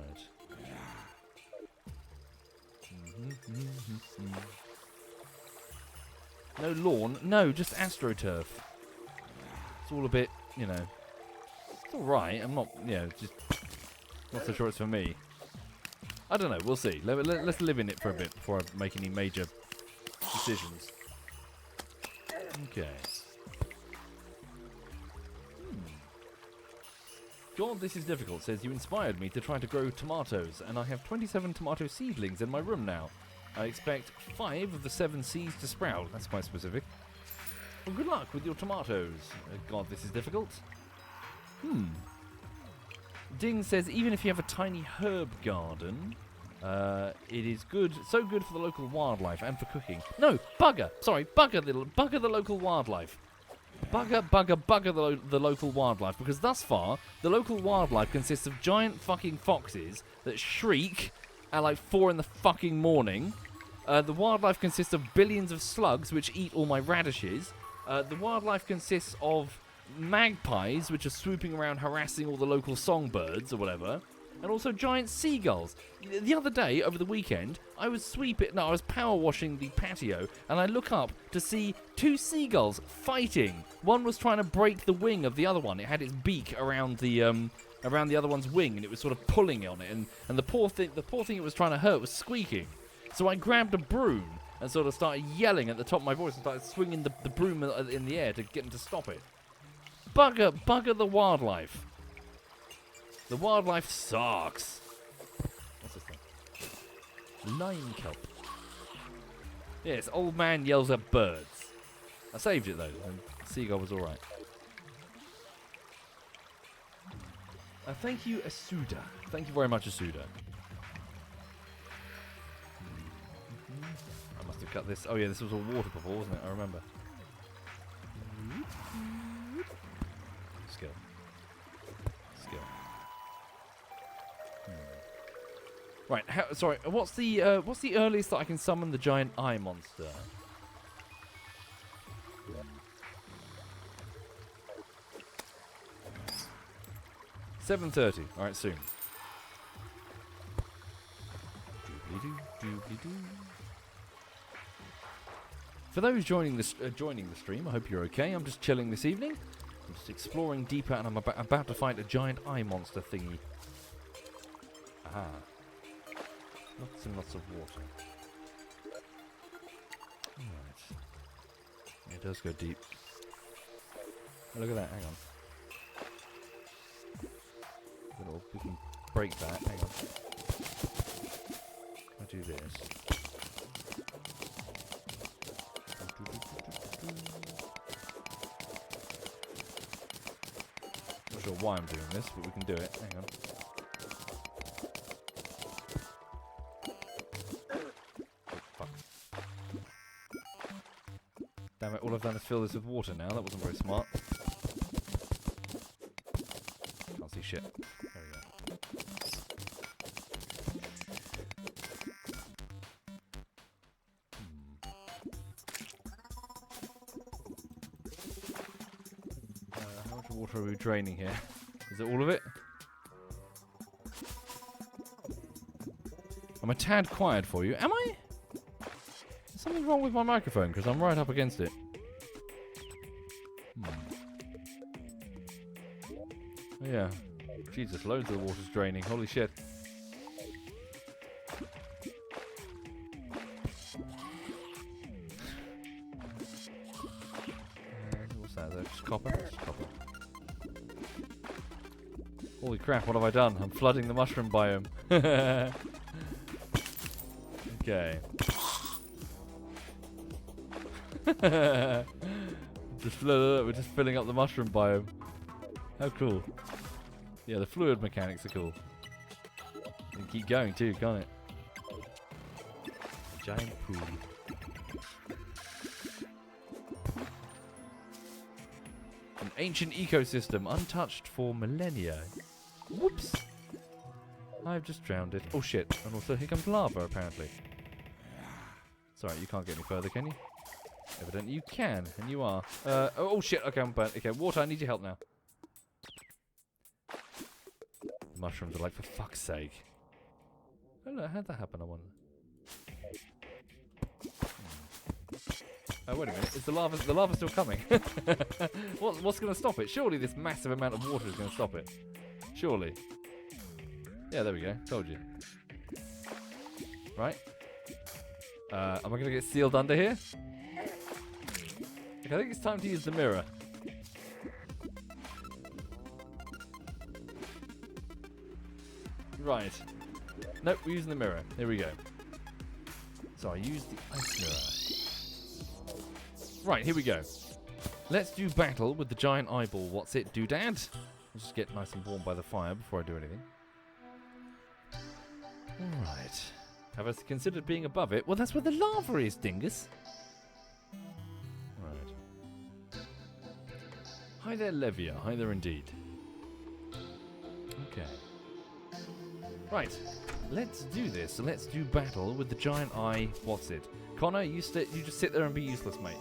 No lawn. No, just AstroTurf. It's all a bit, you know. It's all right. I'm not, you know, just not so sure it's for me. I don't know. We'll see. Let's live in it for a bit before I make any major decisions. Okay. God, this is difficult. Says you inspired me to try to grow tomatoes, and I have 27 tomato seedlings in my room now. I expect 5 of the 7 seeds to sprout. That's quite specific. Well, good luck with your tomatoes. God, this is difficult. Ding says even if you have a tiny herb garden, it is good. So good for the local wildlife and for cooking. No, bugger. Sorry, bugger the local wildlife. Bugger the local wildlife, because thus far, the local wildlife consists of giant fucking foxes that shriek at like 4 in the fucking morning. The wildlife consists of billions of slugs which eat all my radishes. The wildlife consists of magpies which are swooping around harassing all the local songbirds or whatever. And also giant seagulls. The other day, over the weekend, I was power washing the patio, and I look up to see 2 seagulls fighting. One was trying to break the wing of the other one. It had its beak around the other one's wing, and it was sort of pulling on it. And the poor thing it was trying to hurt was squeaking. So I grabbed a broom and sort of started yelling at the top of my voice and started swinging the broom in the air to get them to stop it. Bugger the wildlife. The wildlife sucks. What's this thing? Lime kelp. Yes, old man yells at birds. I saved it though, and seagull was alright. Thank you, Asuda. Thank you very much, Asuda. I must have cut this. Oh yeah, this was all water before, wasn't it? I remember. Skill. Right, sorry, what's the earliest that I can summon the giant eye monster? 7:30. All right, soon. For those joining the stream, I hope you're okay. I'm just chilling this evening. I'm just exploring deeper, and I'm about to fight a giant eye monster thingy. Aha. Lots and lots of water. Alright. It does go deep. Oh, look at that, hang on. We can break that, hang on. I do this. Not sure why I'm doing this, but we can do it, hang on. Damn it, all I've done is fill this with water now. That wasn't very smart. Can't see shit. There we go. How much water are we draining here? Is it all of it? I'm a tad quiet for you. Am I? Is something wrong with my microphone? Because I'm right up against it. Oh, yeah. Jesus, loads of the water's draining. Holy shit. What's that? Is that just copper? Just copper. Holy crap, what have I done? I'm flooding the mushroom biome. Okay. We're just filling up the mushroom biome. How cool. Yeah, the fluid mechanics are cool. You can keep going too, can't it? Giant pool. An ancient ecosystem, untouched for millennia. Whoops! I've just drowned it. Oh shit, and also here comes lava apparently. Sorry, you can't get any further, can you? Evidently you can, and you are. Oh shit, okay, I'm burnt. Okay, water, I need your help now. The mushrooms are like, for fuck's sake. Oh no, how'd that happen, I wonder? Oh, wait a minute, is the lava still coming? What's going to stop it? Surely this massive amount of water is going to stop it. Surely. Yeah, there we go, told you. Right. Am I going to get sealed under here? Okay, I think it's time to use the mirror. Right. Nope, we're using the mirror. Here we go. So I use the ice mirror. Right, here we go. Let's do battle with the giant eyeball. What's it, doodad? I'll just get nice and warm by the fire before I do anything. Alright. Have I considered being above it? Well, that's where the lava is, dingus. Right. Hi there, Levia. Hi there indeed. Okay. Right. Let's do this. So let's do battle with the giant eye. What's it? Connor, you just sit there and be useless, mate.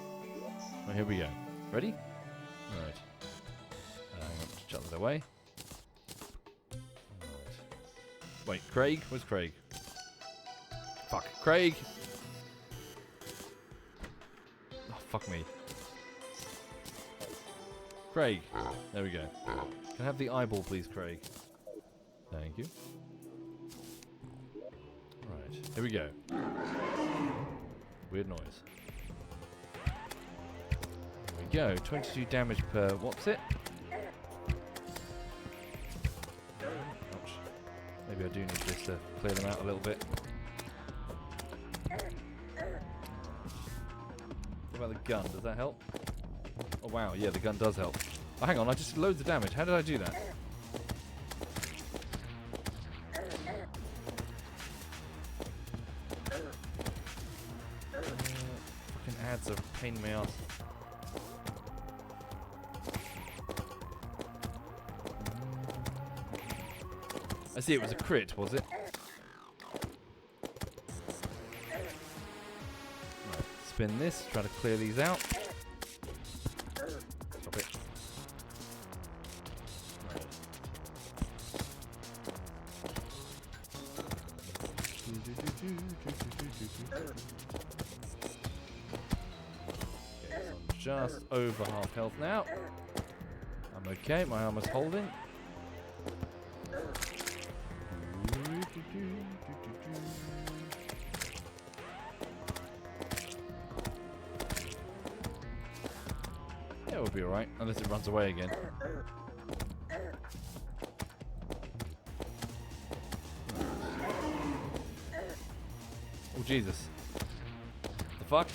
Right, here we go. Ready? Alright. Hang on, just chuck that away. Right. Wait, Craig? Where's Craig? Fuck. Craig! Oh, fuck me. Craig. There we go. Can I have the eyeball, please, Craig? Thank you. Right. Here we go. Weird noise. There we go. 22 damage per... What's it? Ouch. Maybe I do need this to clear them out a little bit. What about the gun? Does that help? Oh wow, yeah, the gun does help. Oh, hang on, I just did loads of damage. How did I do that? Fucking ads are a pain in my ass. I see, it was a crit, was it? Right, spin this, try to clear these out. Stop it. Right. Okay, so I'm just over half health now. I'm okay, my armor's holding. Yeah, we'll be alright, unless it runs away again. Oh, Jesus. The fuck?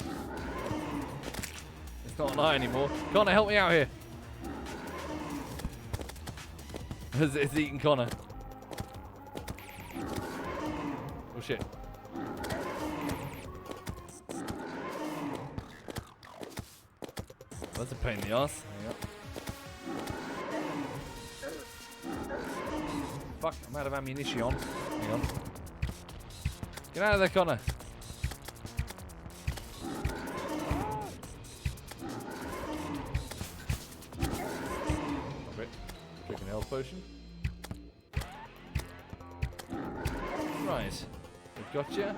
It's not an eye anymore. Connor, help me out here. It's eating Connor. Oh shit. That's a pain in the ass. Hang on. Fuck, I'm out of ammunition. Hang on. Get out of there, Connor. Stop it. Drink an health potion. Right. Gotcha.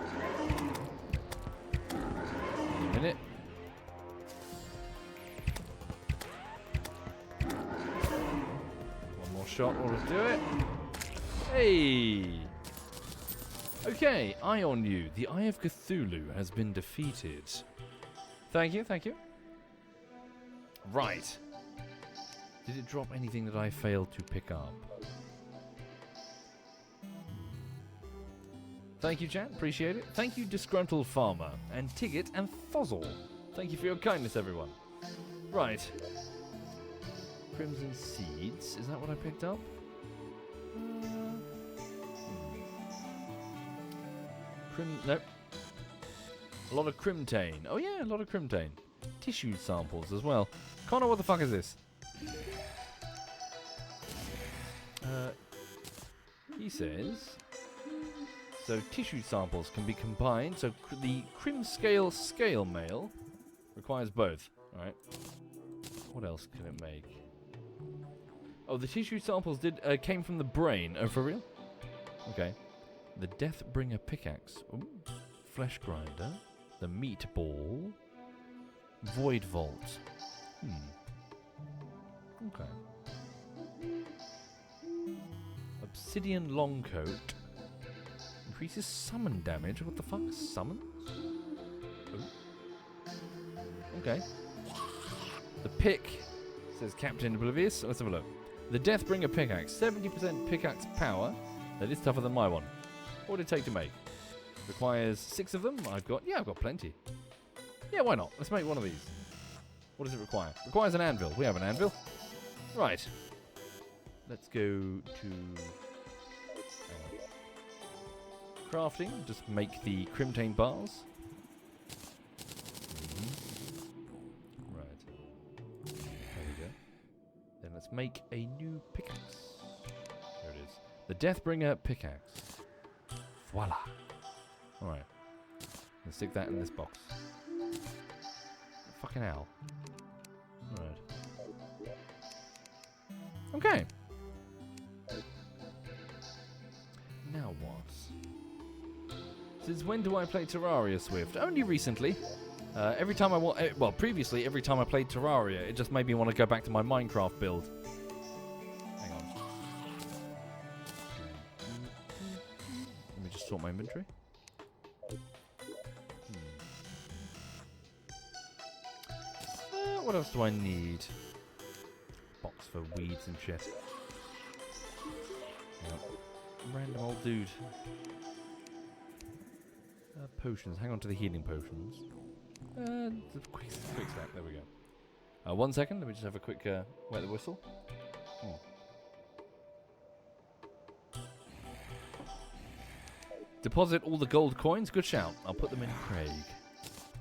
Wait a minute. One more shot ought to do it. Hey! Okay, eye on you. The Eye of Cthullu has been defeated. Thank you, thank you. Right. Did it drop anything that I failed to pick up? Thank you, chat. Appreciate it. Thank you, Disgruntled Farmer, and Tigget and Fozzle. Thank you for your kindness, everyone. Right. Crimson Seeds. Is that what I picked up? Nope. A lot of Crimtane. Oh yeah, a lot of Crimtane. Tissue samples as well. Connor, what the fuck is this? He says... So tissue samples can be combined. So the Crim scale mail requires both. Alright. What else can it make? Oh, the tissue samples came from the brain. Oh, for real? Okay. The Deathbringer pickaxe. Ooh. Flesh grinder. The meat ball. Void vault. Okay. Obsidian long coat. Increases summon damage. What the fuck? Summons? Ooh. Okay. The pick. Says Captain Oblivious. Let's have a look. The Deathbringer pickaxe. 70% pickaxe power. That is tougher than my one. What would it take to make? Requires 6 of them. I've got plenty. Yeah, why not? Let's make one of these. What does it require? Requires an anvil. We have an anvil. Right. Let's go to crafting. Just make the Crimtane bars. Right. There we go. Then let's make a new pickaxe. There it is. The Deathbringer pickaxe. Voila. Alright. Let's stick that in this box. Fucking hell. Alright. Okay. Now what? Since when do I play Terraria, Swift? Only recently. Every time previously, every time I played Terraria, it just made me want to go back to my Minecraft build. Hang on. Let me just sort my inventory. What else do I need? Box for weeds and shit. Yep. Random old dude. Potions. Hang on to the healing potions. Quick stack. There we go. 1 second. Let me just have a quick wet the whistle. Deposit all the gold coins. Good shout. I'll put them in Craig.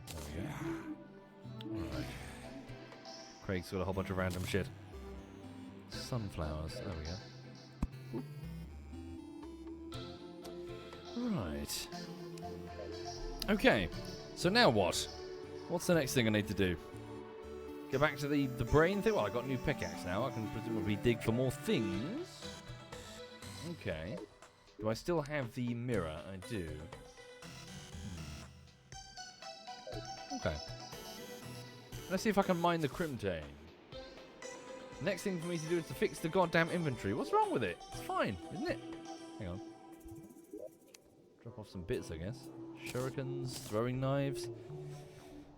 There we go. Alright. Craig's got a whole bunch of random shit. Sunflowers. There we go. Right. Okay. So now what? What's the next thing I need to do? Go back to the brain thing? Well, I got a new pickaxe now. I can presumably dig for more things. Okay. Do I still have the mirror? I do. Okay. Let's see if I can mine the Crimtane. Next thing for me to do is to fix the goddamn inventory. What's wrong with it? It's fine, isn't it? Hang on. Drop off some bits, I guess. Shurikens, throwing knives.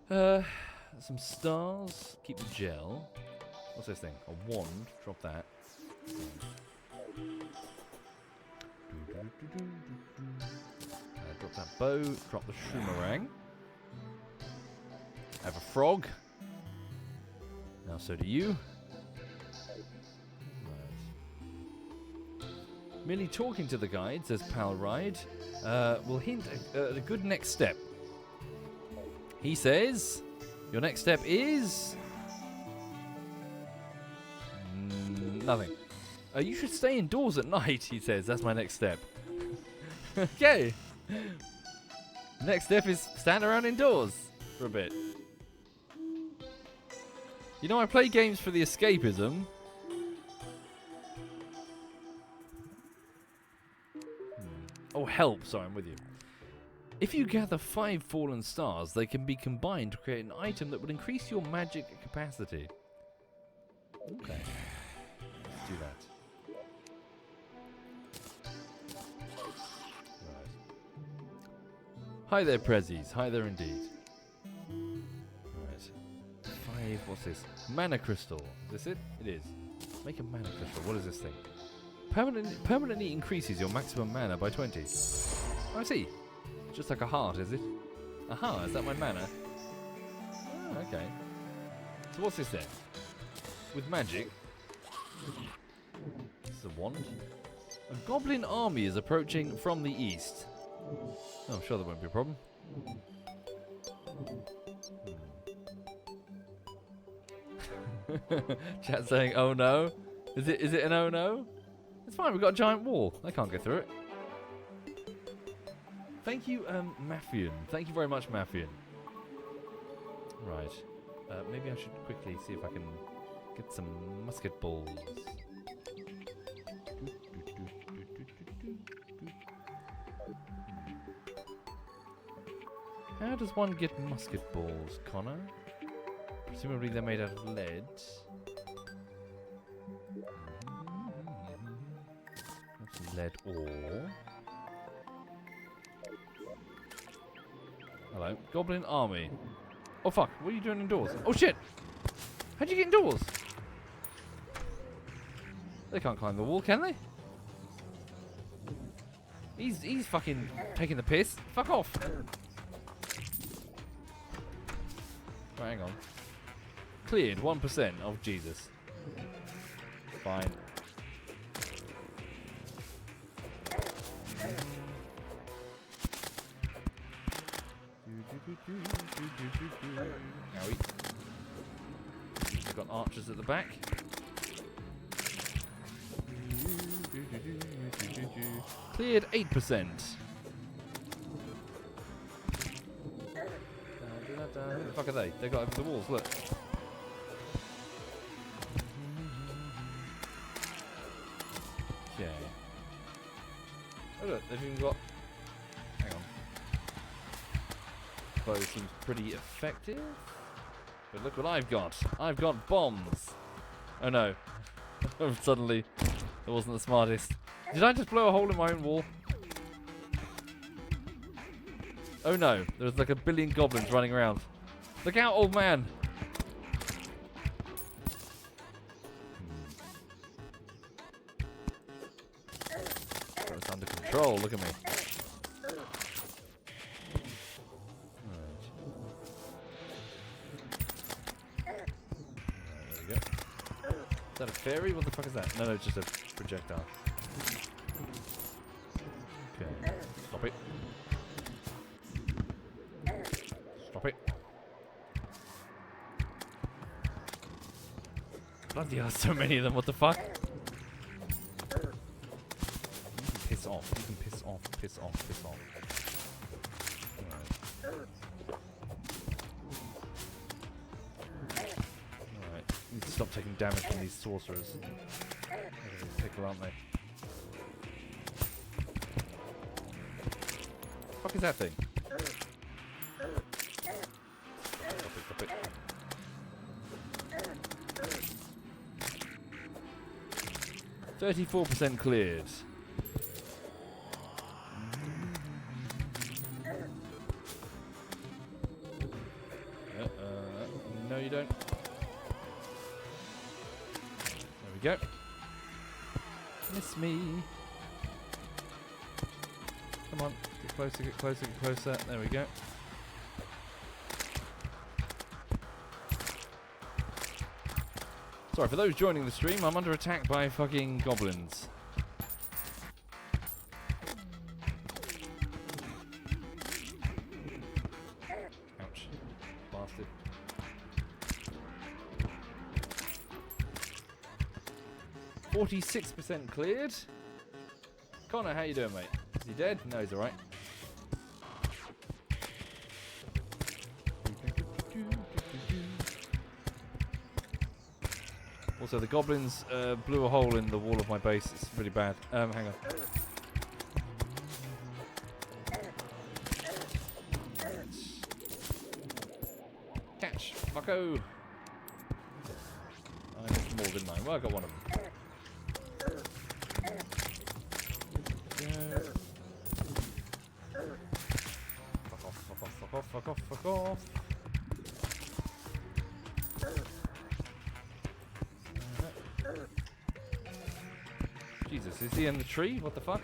Some stars. Keep the gel. What's this thing? A wand. Drop that. Drop that bow. Drop the shoomerang. Have a frog. Now so do you. Right. Merely talking to the guide, says Pal Ride, will hint at a good next step. He says, your next step is... nothing. You should stay indoors at night, he says. That's my next step. Okay. Next step is stand around indoors for a bit. You know, I play games for the escapism. Oh, help. Sorry, I'm with you. If you gather 5 fallen stars, they can be combined to create an item that would increase your magic capacity. Okay. Let's do that. Right. Hi there, Prezzies. Hi there indeed. Right. 5, what's this? Mana crystal. Is this it? It is. Make a mana crystal. What is this thing? Permanently increases your maximum mana by 20. Oh, I see. Just like a heart, is it? Aha, is that my mana? Oh, okay. So what's this then? With magic. This is a wand. A goblin army is approaching from the east. Oh, I'm sure that won't be a problem. Chat saying, oh no. Is it an oh no? It's fine, we've got a giant wall. They can't get through it. Thank you, Mafian. Thank you very much, Mafian. Right. Maybe I should quickly see if I can get some musket balls. How does one get musket balls, Connor? Presumably they're made out of lead. Some lead ore. Hello. Goblin army. Oh fuck, what are you doing indoors? Oh shit! How'd you get indoors? They can't climb the wall, can they? He's fucking taking the piss. Fuck off. Right, hang on. Cleared 1% of Jesus. Fine. Owie. We've got archers at the back. Cleared 8%. Who the fuck are they? They got over the walls, look. Okay. Oh look, they've even got... Hang on. Bow seems pretty effective. But look what I've got. I've got bombs. Oh no. Suddenly, it wasn't the smartest. Did I just blow a hole in my own wall? Oh no, there's like a billion goblins running around. Look out, old man! Got this under control, look at me. There we go. Is that a fairy? What the fuck is that? No, it's just a projectile. Okay, stop it. Stop it. Bloody hell, so many of them, what the fuck? You can piss off, you can piss off, piss off, piss off. Alright, need to stop taking damage from these sorcerers. They're a pickle, aren't they? What the fuck is that thing? Stop it. 34% cleared. No, you don't. There we go. Miss me. Come on, get closer, get closer, get closer. There we go. Sorry, for those joining the stream, I'm under attack by fucking goblins. Ouch. Bastard. %46 cleared. Connor, how you doing, mate? Is he dead? No, he's alright. Also, the goblins blew a hole in the wall of my base. It's really bad. Hang on. fucko. I missed more, didn't I? Well, I got one of them. Go. Fuck off, fuck off, fuck off, fuck off, fuck off. Jesus, is he in the tree? What the fuck?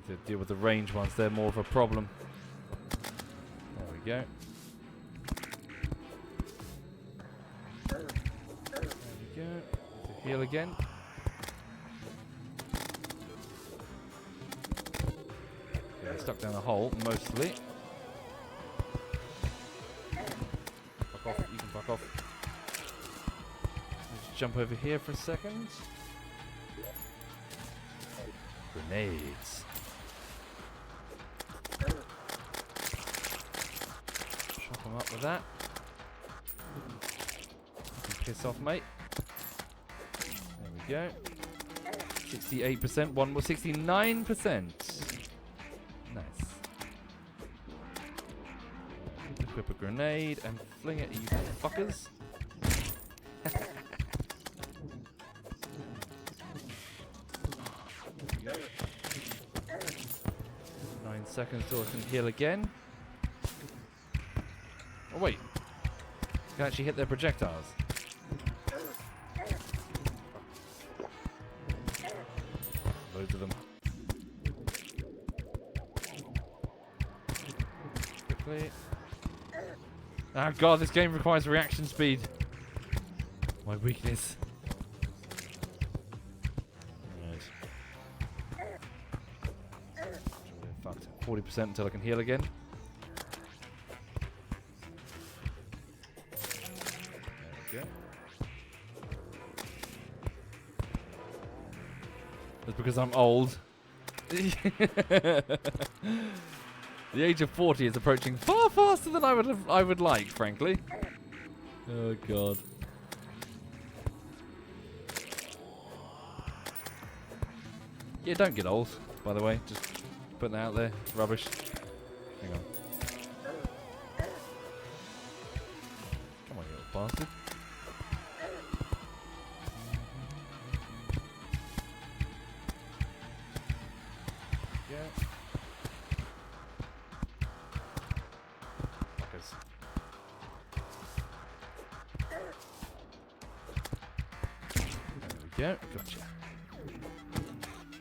Need to deal with the range ones, they're more of a problem. There we go. There we go. Need to heal again. Okay, stuck down a hole, mostly. Fuck off, you can fuck off. Let's jump over here for a second. Grenades. Chop them up with that. You can piss off, mate. There we go. 68%, one more 69%. Nice. Equip a grenade and fling it at you fuckers. 9 seconds till I can heal again. Oh wait, you can actually hit their projectiles. Loads of them. Quickly. Oh god, this game requires reaction speed. My weakness. Right. Fucked. 40% until I can heal again. There we go. That's because I'm old. The age of 40 is approaching far faster than I would like, frankly. Oh god. Yeah, don't get old, by the way. Just putting that out there. It's rubbish. Hang on. Come on, you little bastard. Yeah. There we go, gotcha.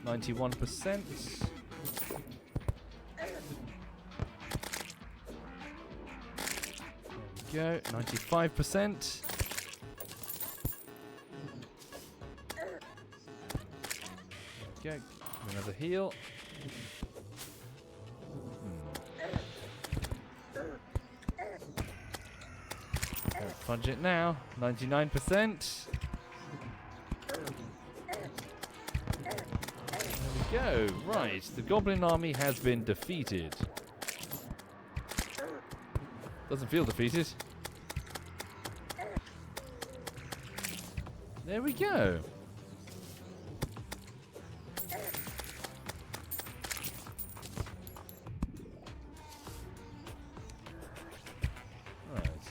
91%. There we go, 95%. There we go, another heal. Don't fudge it now, 99%. Go. Right, the goblin army has been defeated. Doesn't feel defeated. There we go. Right.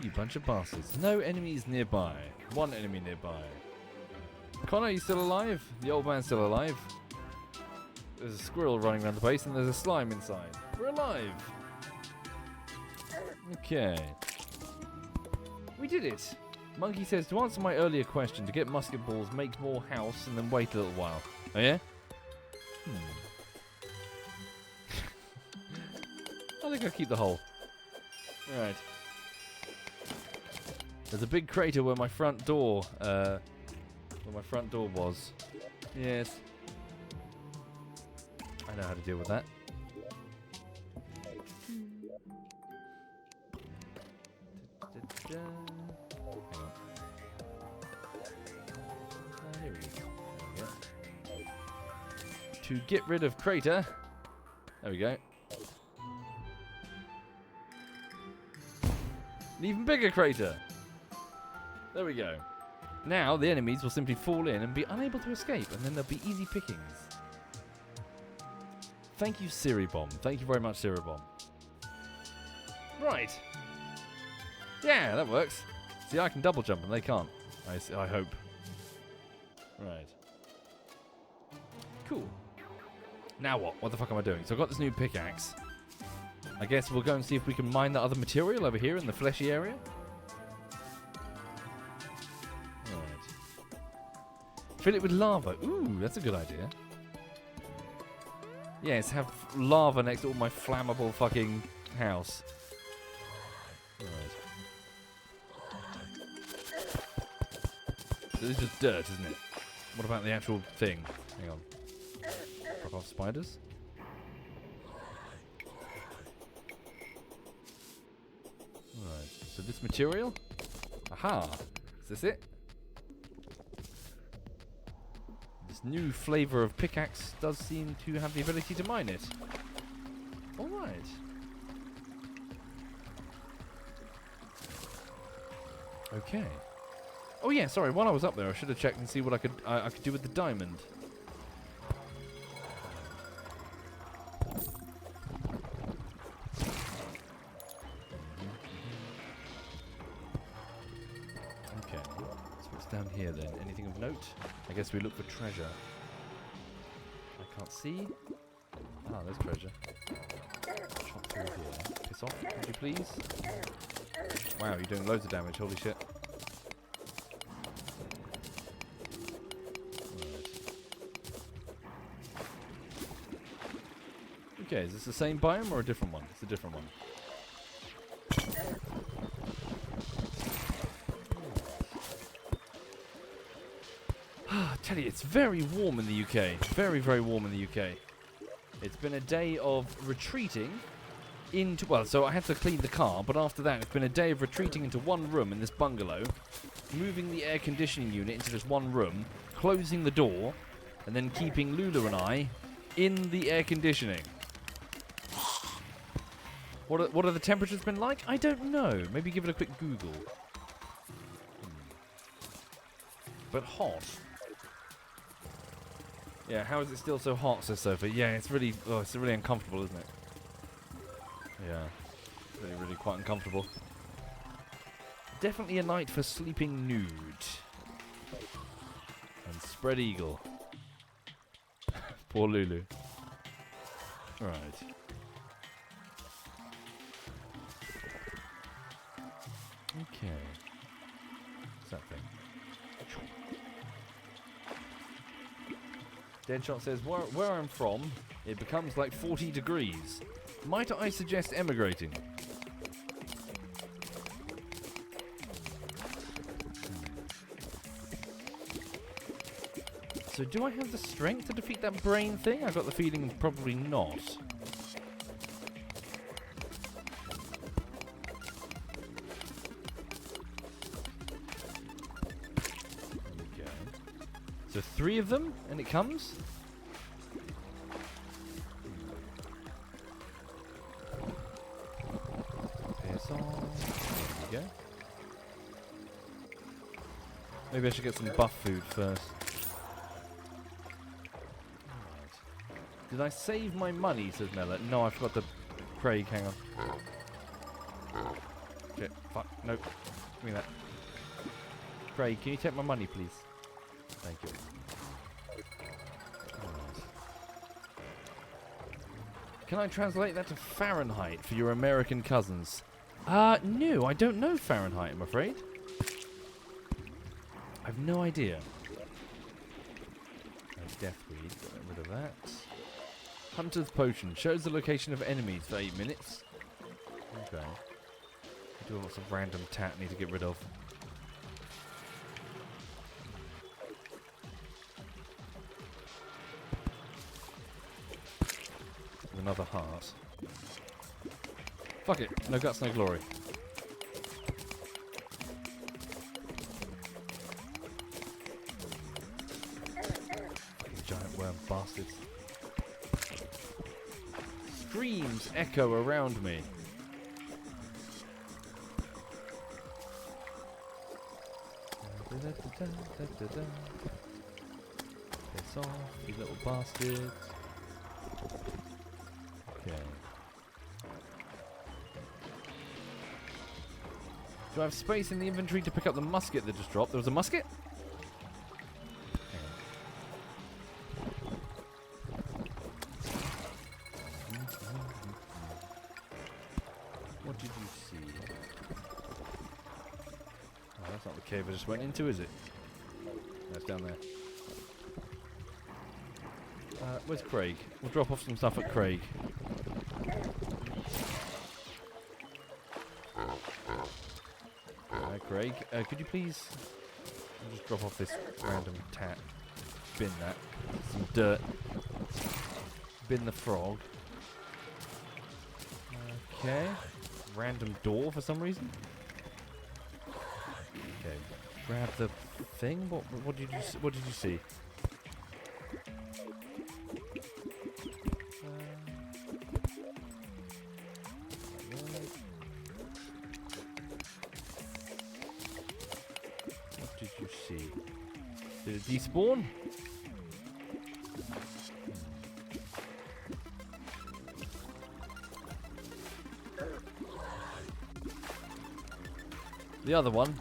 You bunch of bastards. No enemies nearby. One enemy nearby. Connor, are you still alive? The old man's still alive. There's a squirrel running around the base and there's a slime inside. We're alive. Okay. We did it. Monkey says, to answer my earlier question, to get musket balls, make more house and then wait a little while. Oh yeah? I think I'll keep the hole. Alright. There's a big crater where my front door, was. Yes. I know how to deal with that. Hang on. Here we go. There we go. To get rid of crater. There we go. An even bigger crater. There we go. Now the enemies will simply fall in and be unable to escape, and then there'll be easy pickings. Thank you, Siri Bomb. Thank you very much, Siri Bomb. Right. Yeah, that works. See, I can double jump and they can't. I hope. Right. Cool. Now what? What the fuck am I doing? So I've got this new pickaxe. I guess we'll go and see if we can mine that other material over here in the fleshy area. Right. Fill it with lava. Ooh, that's a good idea. Yes, have lava next to all my flammable fucking house. Right. So this is just dirt, isn't it? What about the actual thing? Hang on. Fuck off, spiders. Right. So this material? Aha! Is this it? This new flavour of pickaxe does seem to have the ability to mine it. Alright. Okay. Oh yeah, sorry, while I was up there I should have checked and see what I could do with the diamond. Okay. So what's down here then? Anything of note? I guess we look for treasure. I can't see. Ah, there's treasure. Chop through here. Piss off, would you please? Wow, you're doing loads of damage, holy shit. Okay, is this the same biome or a different one? It's a different one. I tell you, it's very warm in the UK. Very, very warm in the UK. It's been a day of retreating into... Well, so I had to clean the car, but after that, it's been a day of retreating into one room in this bungalow, moving the air conditioning unit into this one room, closing the door, and then keeping Lulu and I in the air conditioning. What are the temperatures been like? I don't know. Maybe give it a quick Google. But hot. Yeah, how is it still so hot, says Sophie? Yeah, it's really uncomfortable, isn't it? Yeah, really, really quite uncomfortable. Definitely a night for sleeping nude. And spread eagle. Poor Lulu. Right. Okay. What's that thing? Deadshot says, where I'm from, it becomes like 40 degrees. Might I suggest emigrating? So do I have the strength to defeat that brain thing? I got the feeling probably not. Okay. So 3 of them, and it comes? Piss off. There we go. Maybe I should get some buff food first. Did I save my money, says Mella. No, I forgot the Craig, hang on. Shit, fuck, nope. Give me that. Craig, can you take my money, please? Thank you. Right. Can I translate that to Fahrenheit for your American cousins? No, I don't know Fahrenheit, I'm afraid. I've no idea. Deathweed, get rid of that. Hunter's Potion shows the location of enemies for 8 minutes. Okay. I do have lots of random tat I need to get rid of. Another heart. Fuck it. No guts, no glory. Giant worm bastards. Screams echo around me. Piss off, you little bastards. Okay. Do I have space in the inventory to pick up the musket that just dropped? There was a musket? What did you see? Oh, that's not the cave I just went into, is it? That's down there. Where's Craig? We'll drop off some stuff at Craig. Craig, could you please just drop off this random tat? Bin that. Some dirt. Bin the frog. Okay. Random door for some reason. Okay. Grab the thing. What did you see? What did you see? Did it despawn? The other one.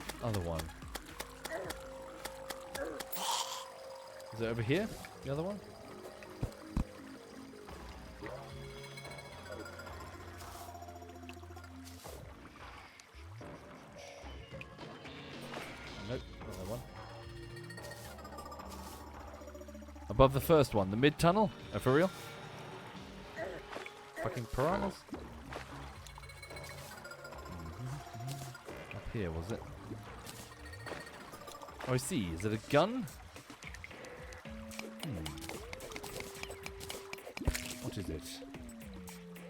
Is it over here? The other one? Nope, another one. Above the first one, the mid tunnel? Oh, for real? Fucking piranhas? Up here, was it? Oh, I see. Is it a gun? What is it?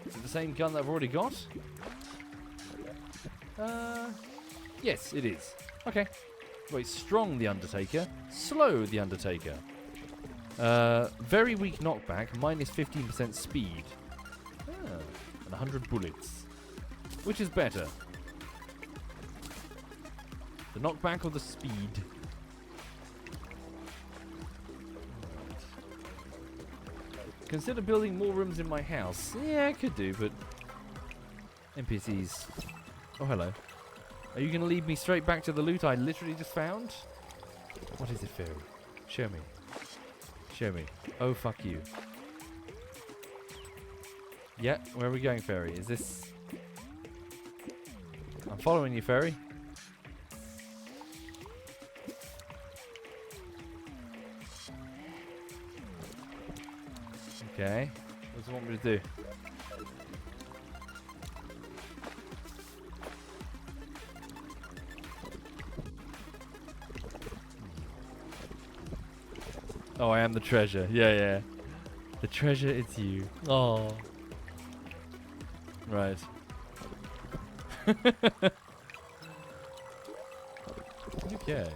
Is it the same gun that I've already got? Yes, it is. Okay. Wait, strong the Undertaker, slow the Undertaker. Very weak knockback, minus 15% speed. And 100 bullets. Which is better? The knockback or the speed? Consider building more rooms in my house. Yeah, I could do, but... NPCs. Oh, hello. Are you going to lead me straight back to the loot I literally just found? What is it, fairy? Show me. Show me. Oh, fuck you. Yeah, where are we going, fairy? Is this... I'm following you, fairy. Okay. What does it want me to do? Oh, I am the treasure. Yeah, yeah. The treasure, it's you. Oh. Right. Okay.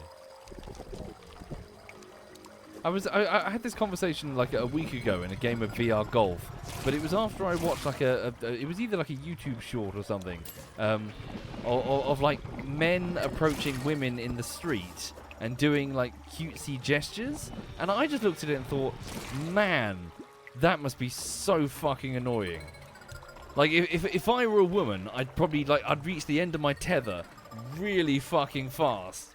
I had this conversation like a week ago in a game of VR golf, but it was after I watched like it was either like a YouTube short or something, of like men approaching women in the street and doing like cutesy gestures, and I just looked at it and thought, man, that must be so fucking annoying. Like if I were a woman, I'd reach the end of my tether really fucking fast.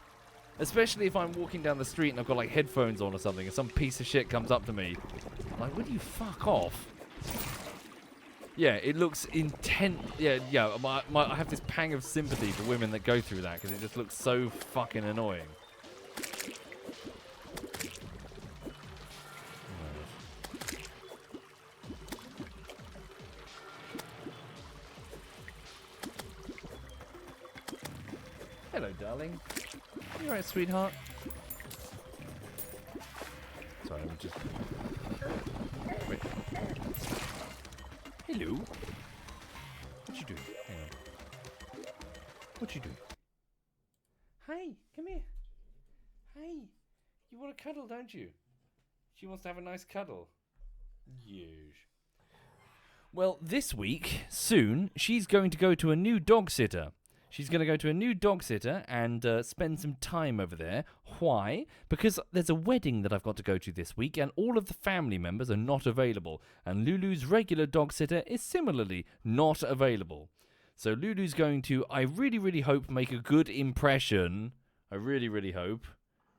Especially if I'm walking down the street and I've got like headphones on or something and some piece of shit comes up to me. Like, will you fuck off? Yeah, it looks intense. Yeah. I have this pang of sympathy for women that go through that because it just looks so fucking annoying. Hello, darling. You alright, sweetheart? Sorry, let me just... Wait. Hello? What you doing? Hang on. What you doing? Hey, come here. Hey, you want to cuddle, don't you? She wants to have a nice cuddle. Yes. Well, this week, soon, she's going to go to a new dog sitter. She's going to go to a new dog sitter and spend some time over there. Why? Because there's a wedding that I've got to go to this week, and all of the family members are not available. And Lulu's regular dog sitter is similarly not available. So Lulu's going to, I really, really hope, make a good impression. I really, really hope.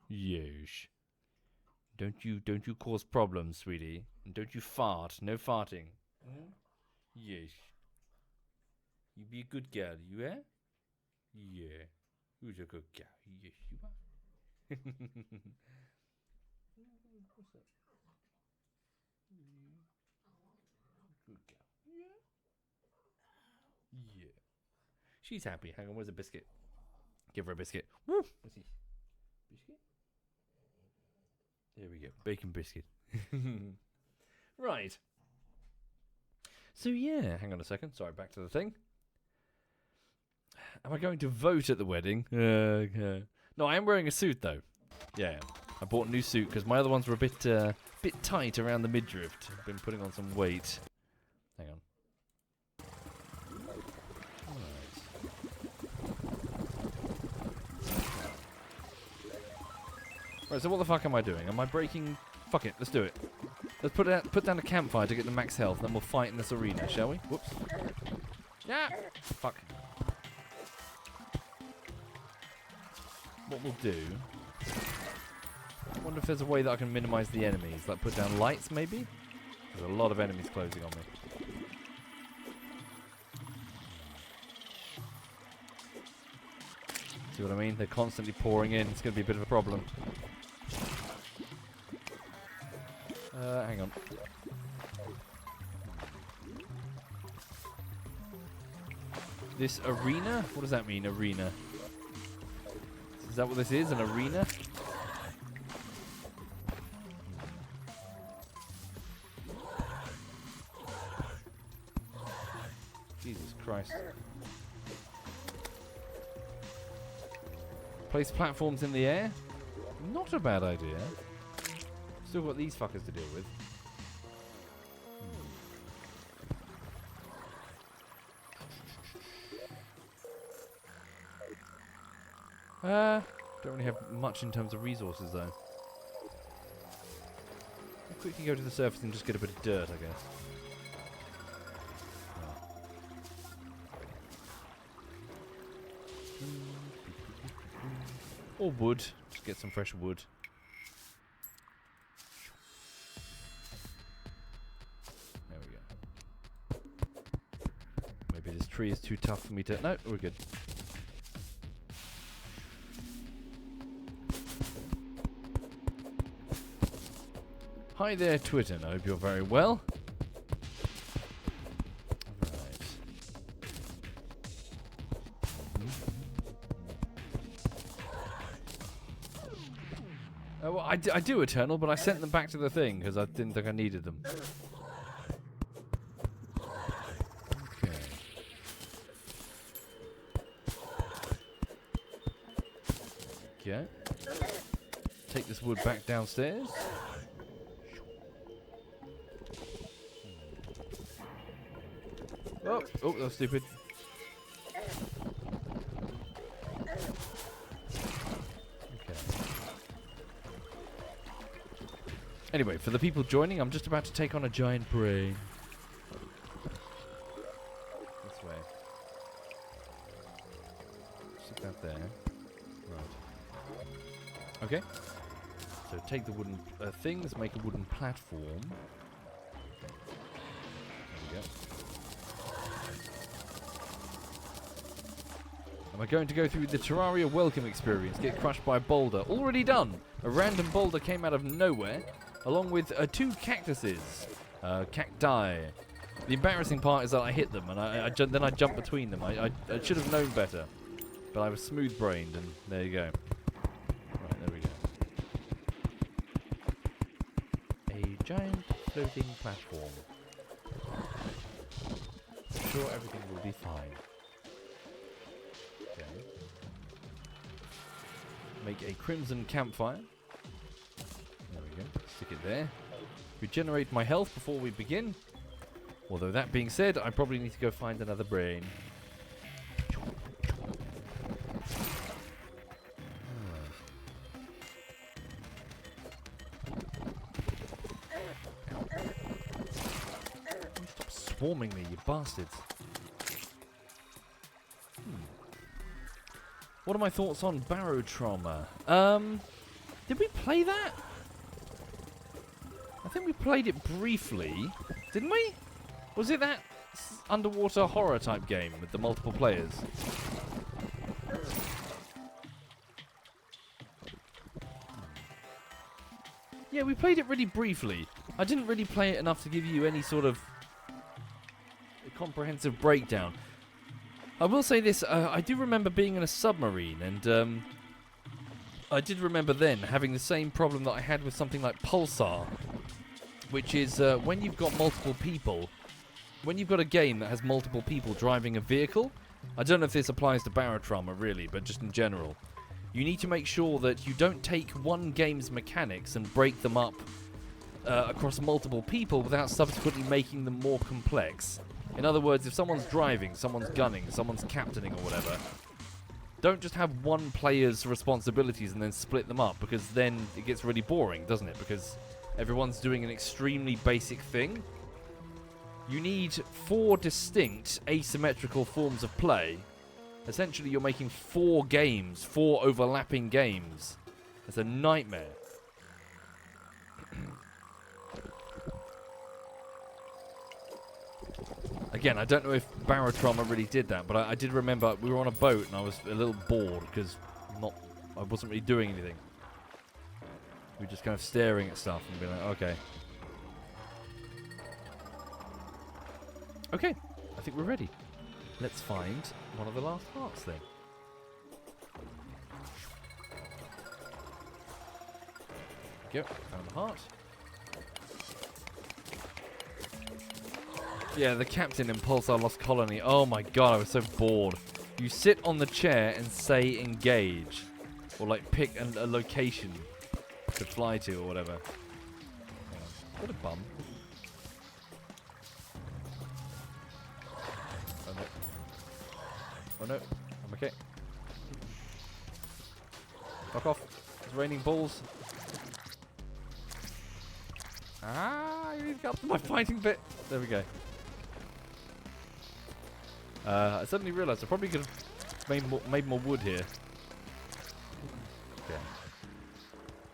Yes. Don't you cause problems, sweetie. And don't you fart. No farting. Yes. You be a good girl, you are? Yeah. Who's a good girl? Yes, you are. What's that? Good girl. Yeah. Yeah. She's happy. Hang on, where's a biscuit? Give her a biscuit. Woo! What's this? Biscuit? There we go. Bacon biscuit. Right. So yeah, hang on a second. Sorry, back to the thing. Am I going to vote at the wedding? No, I am wearing a suit though. Yeah, I bought a new suit because my other ones were a bit tight around the midriff. I've been putting on some weight. Hang on. Right, so what the fuck am I doing? Am I breaking? Fuck it, let's do it. Let's put down a campfire to get the max health, then we'll fight in this arena, shall we? Whoops. Yeah. Fuck. What we'll do... I wonder if there's a way that I can minimize the enemies. Like put down lights, maybe? There's a lot of enemies closing on me. See what I mean? They're constantly pouring in. It's going to be a bit of a problem. Hang on. This arena? What does that mean, arena? Is that what this is, an arena? Jesus Christ. Place platforms in the air? Not a bad idea. Still got these fuckers to deal with. Don't really have much in terms of resources though. I'll quickly go to the surface and just get a bit of dirt, I guess. Or wood. Just get some fresh wood. There we go. Maybe this tree is too tough for me to... No, we're good. Hi there, Twitter. I hope you're very well. Right. Well, I do Eternal, but I sent them back to the thing because I didn't think I needed them. Okay. Okay. Take this wood back downstairs. Oh, that was stupid. Okay. Anyway, for the people joining, I'm just about to take on a giant brain. This way. Stick that there. Right. Okay. So take the wooden things, make a wooden platform. There we go. Am I going to go through the Terraria welcome experience, get crushed by a boulder? Already done! A random boulder came out of nowhere, along with 2 cactuses. Cacti. The embarrassing part is that I hit them, and then I jumped between them. I should have known better. But I was smooth-brained, and there you go. Right, there we go. A giant floating platform. I'm sure everything will be fine. Make a crimson campfire. There we go. Stick it there. Regenerate my health before we begin. Although that being said, I probably need to go find another brain. swarming me, you bastards. What are my thoughts on Barotrauma? Did we play that? I think we played it briefly. Didn't we? Was it that underwater horror type game with the multiple players? Yeah, we played it really briefly. I didn't really play it enough to give you any sort of comprehensive breakdown. I will say this, I do remember being in a submarine, and I did remember then having the same problem that I had with something like Pulsar, which is when you've got multiple people, when you've got a game that has multiple people driving a vehicle, I don't know if this applies to Barotrauma really, but just in general, you need to make sure that you don't take one game's mechanics and break them up across multiple people without subsequently making them more complex. In other words, if someone's driving, someone's gunning, someone's captaining or whatever, don't just have one player's responsibilities and then split them up, because then it gets really boring, doesn't it? Because everyone's doing an extremely basic thing. You need 4 distinct asymmetrical forms of play. Essentially, you're making 4 games, 4 overlapping games. It's a nightmare. Again, I don't know if Barotrauma really did that, but I did remember we were on a boat and I was a little bored because I wasn't really doing anything. We were just kind of staring at stuff and being like, okay. Okay, I think we're ready. Let's find one of the last hearts then. There we go, found the heart. Yeah, the captain in Pulsar Lost Colony. Oh my god, I was so bored. You sit on the chair and say engage. Or like pick a location to fly to or whatever. Yeah. What a bum. Oh no. Oh no, I'm okay. Fuck off. It's raining balls. Ah, you need to get up to my fighting bit. There we go. I suddenly realised I probably could have made more wood here. Okay.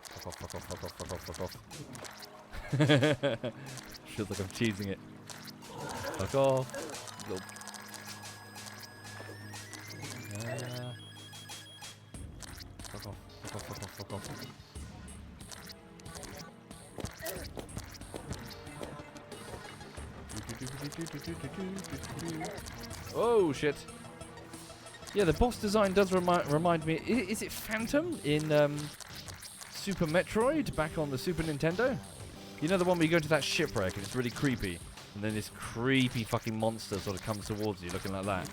Fuck off, fuck off, fuck off, fuck off, fuck off. Feels like I'm cheesing it. Fuck off. Little. Fuck off, fuck off, fuck off, fuck off. Oh shit! Yeah, the boss design does remind me. Is it Phantom in Super Metroid back on the Super Nintendo? You know the one where you go to that shipwreck and it's really creepy, and then this creepy fucking monster sort of comes towards you, looking like that.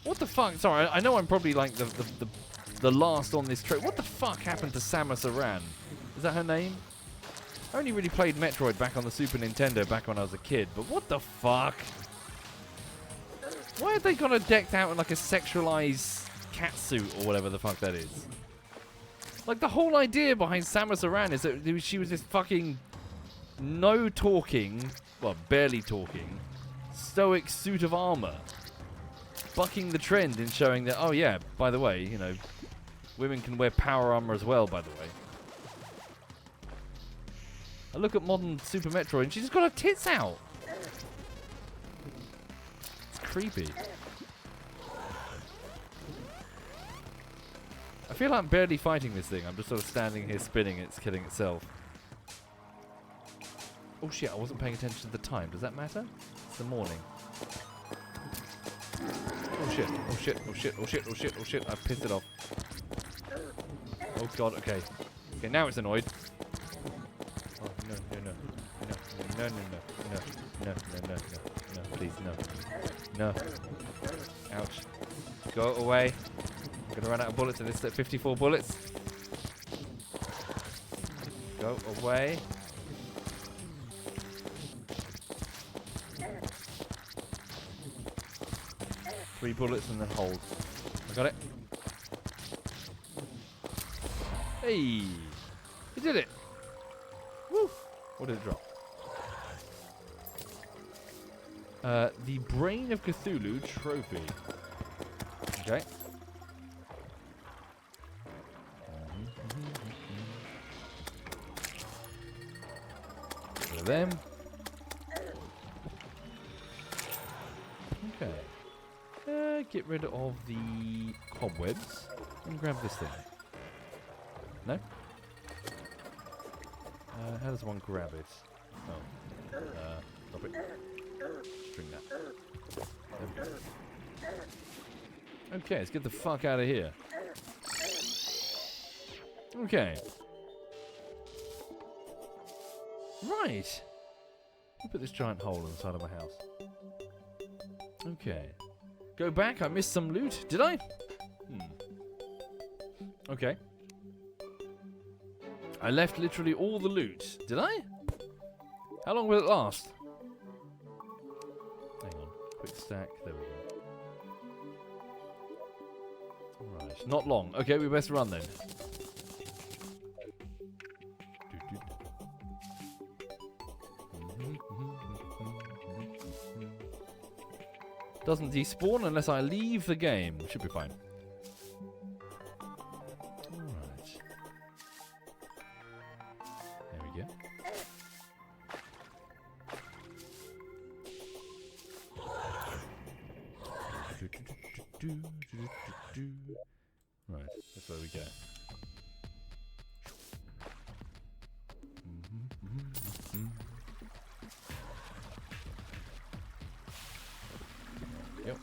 What the fuck? Sorry, I know I'm probably like the last on this trip. What the fuck happened to Samus Aran? Is that her name? I only really played Metroid back on the Super Nintendo back when I was a kid, but what the fuck? Why have they got her decked out in like a sexualized cat suit or whatever the fuck that is? Like the whole idea behind Samus Aran is that she was this fucking no talking, well barely talking, stoic suit of armor. Bucking the trend in showing that, oh yeah, by the way, you know, women can wear power armor as well, by the way. I look at modern Super Metroid and she's just got her tits out. It's creepy. I feel like I'm barely fighting this thing. I'm just sort of standing here spinning, it's killing itself. Oh shit, I wasn't paying attention to the time. Does that matter? It's the morning. Oh shit, oh shit, oh shit, oh shit, oh shit, oh shit, I've pissed it off. Oh god, okay. Okay, now it's annoyed. Oh no, no, no. No, no, no, no, no, no, no, no, no, please, no. No. Ouch. Go away. I'm gonna run out of bullets and it's at 54 bullets. Go away. Three bullets and then hold. I got it. Hey! We did it! Woo! What did it drop? The Brain of Cthullu trophy. Okay. Rid of them. Okay. Get rid of the cobwebs and grab this thing. No? How does one grab it? Oh. Stop it. Drink that. There we go. Okay, let's get the fuck out of here. Okay. Right. Let me put this giant hole in the side of my house. Okay. Go back. I missed some loot. Did I? Okay. I left literally all the loot. Did I? How long will it last? Hang on. Quick stack. There we go. Right. Not long. Okay, we best run then. Doesn't despawn unless I leave the game. Should be fine. Alright. There we go. Right, that's where we go. Yep.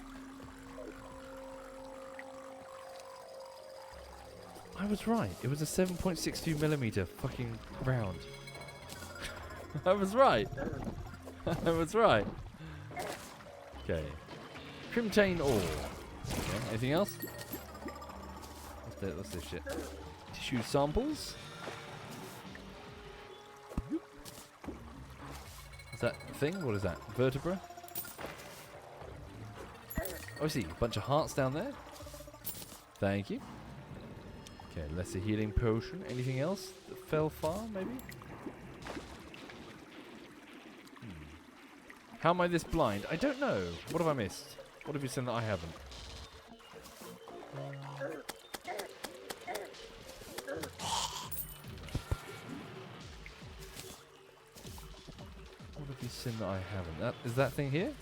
I was right. It was a 7.62mm fucking round. I was right. I was right. Okay. Crimtane ore. Okay. Anything else? What's this shit? Tissue samples? Is that a thing? What is that? Vertebra? Oh, I see. A bunch of hearts down there. Thank you. Okay, lesser healing potion. Anything else that fell far, maybe? How am I this blind? I don't know. What have I missed? What have you seen that I haven't? What have you seen that I haven't? Is that thing here?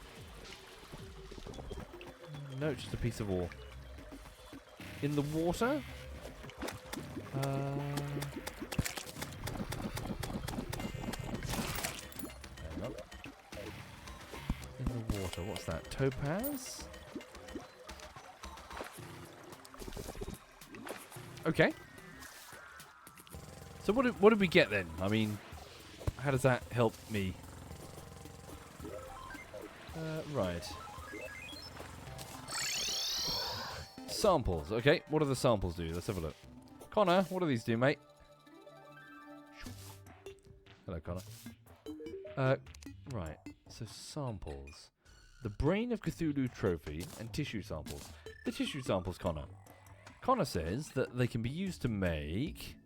No, just a piece of ore. In the water? In the water, what's that? Topaz? Okay. So what did we get then? I mean, how does that help me? Right. Samples. Okay, what do the samples do? Let's have a look. Connor, what do these do, mate? Hello, Connor. Right. So samples. The Brain of Cthullu trophy and tissue samples. The tissue samples, Connor. Connor says that they can be used to make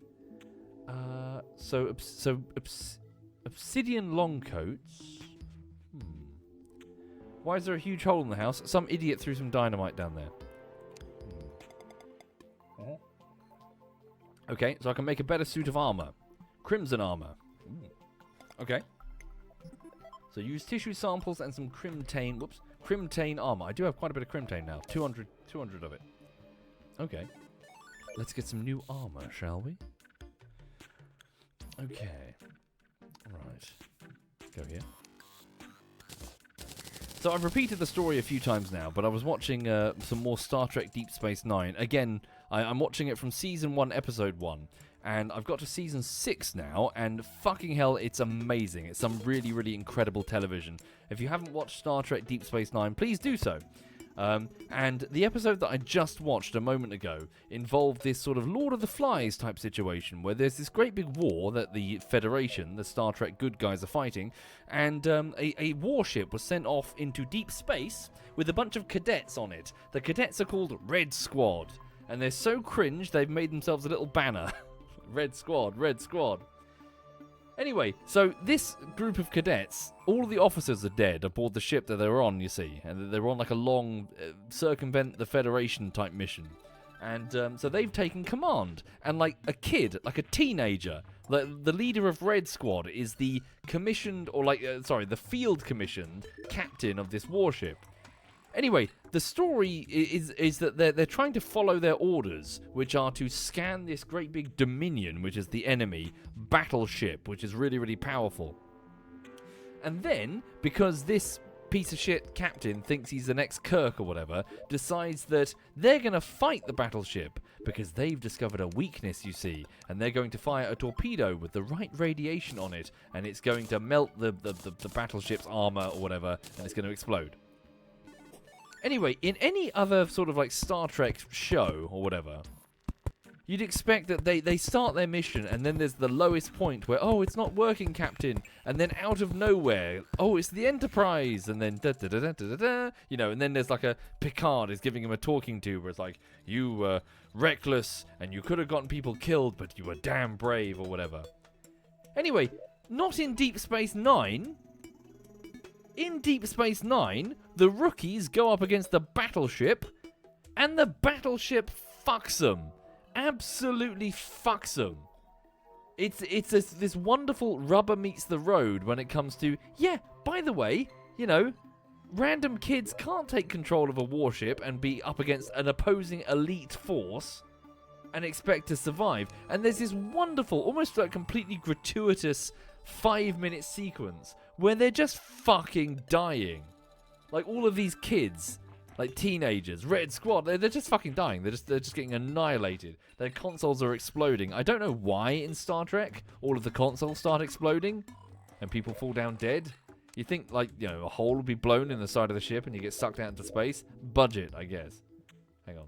obsidian long coats. Why is there a huge hole in the house? Some idiot threw some dynamite down there. Okay, so I can make a better suit of armor. Crimson armor. Okay. So use tissue samples and some crimtane armor. I do have quite a bit of crimtane now. 200 of it. Okay. Let's get some new armor, shall we? Okay. Right. Let's go here. So I've repeated the story a few times now, but I was watching some more Star Trek Deep Space Nine. Again, I'm watching it from Season 1, Episode 1. And I've got to Season 6 now, and fucking hell, it's amazing. It's some really, really incredible television. If you haven't watched Star Trek Deep Space Nine, please do so. And the episode that I just watched a moment ago involved this sort of Lord of the Flies type situation where there's this great big war that the Federation, the Star Trek good guys, are fighting, and a warship was sent off into deep space with a bunch of cadets on it. The cadets are called Red Squad, and they're so cringe they've made themselves a little banner. Red Squad, Red Squad. Anyway, so this group of cadets, all of the officers are dead aboard the ship that they were on, you see. And they were on like a long circumvent the Federation type mission. And so they've taken command. And like a kid, like a teenager, the leader of Red Squad is the commissioned, or the field commissioned captain of this warship. Anyway, the story is that they're trying to follow their orders, which are to scan this great big Dominion, which is the enemy, battleship, which is really, really powerful. And then, because this piece of shit captain thinks he's the next Kirk or whatever, decides that they're going to fight the battleship, because they've discovered a weakness, you see, and they're going to fire a torpedo with the right radiation on it, and it's going to melt the battleship's armor or whatever, and it's going to explode. Anyway, in any other sort of like Star Trek show or whatever, you'd expect that they start their mission and then there's the lowest point where, oh, it's not working, Captain, and then out of nowhere, oh, it's the Enterprise, and then da-da-da-da-da-da, you know, and then there's like a Picard is giving him a talking to where it's like, you were reckless and you could have gotten people killed, but you were damn brave or whatever. Anyway, not in Deep Space Nine. In Deep Space Nine, the rookies go up against the battleship, and the battleship fucks them. Absolutely fucks them. It's this wonderful rubber meets the road when it comes to, yeah, by the way, you know, random kids can't take control of a warship and be up against an opposing elite force and expect to survive. And there's this wonderful, almost like completely gratuitous 5-minute sequence where they're just fucking dying. Like all of these kids, like teenagers, Red Squad, they're just fucking dying. They're just getting annihilated. Their consoles are exploding. I don't know why in Star Trek all of the consoles start exploding and people fall down dead. You think like, you know, a hole would be blown in the side of the ship and you get sucked out into space? Budget, I guess. Hang on.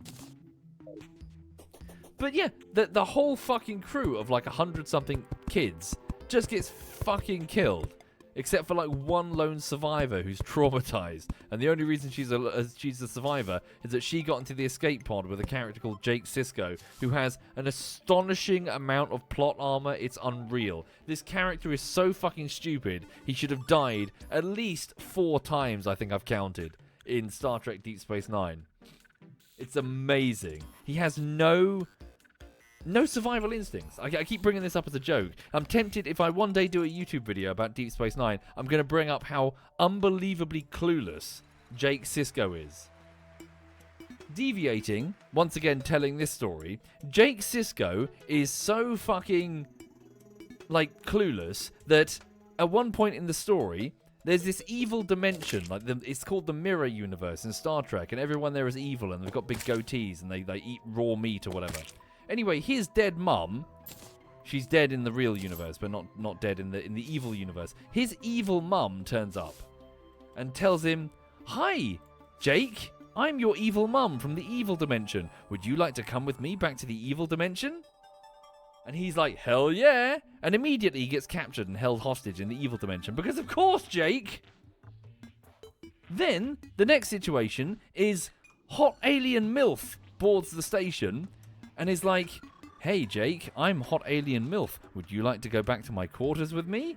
But yeah, the whole fucking crew of like 100-something kids just gets fucking killed. Except for like one lone survivor who's traumatized. And the only reason she's a survivor is that she got into the escape pod with a character called Jake Sisko, who has an astonishing amount of plot armor. It's unreal. This character is so fucking stupid, he should have died at least 4 times, I think I've counted, in Star Trek Deep Space Nine. It's amazing. He has no survival instincts. I keep bringing this up as a joke. I'm tempted, if I one day do a YouTube video about Deep Space Nine, I'm going to bring up how unbelievably clueless Jake Sisko is. Deviating, once again telling this story, Jake Sisko is so fucking, like, clueless that at one point in the story, there's this evil dimension, like it's called the Mirror Universe in Star Trek, and everyone there is evil, and they've got big goatees, and they eat raw meat or whatever. Anyway, his dead mum, she's dead in the real universe, but not dead in the evil universe. His evil mum turns up and tells him, "Hi, Jake, I'm your evil mum from the evil dimension. Would you like to come with me back to the evil dimension?" And he's like, "Hell yeah!" And immediately he gets captured and held hostage in the evil dimension, because of course, Jake! Then, the next situation is hot alien MILF boards the station and is like, "Hey, Jake, I'm hot alien MILF. Would you like to go back to my quarters with me?"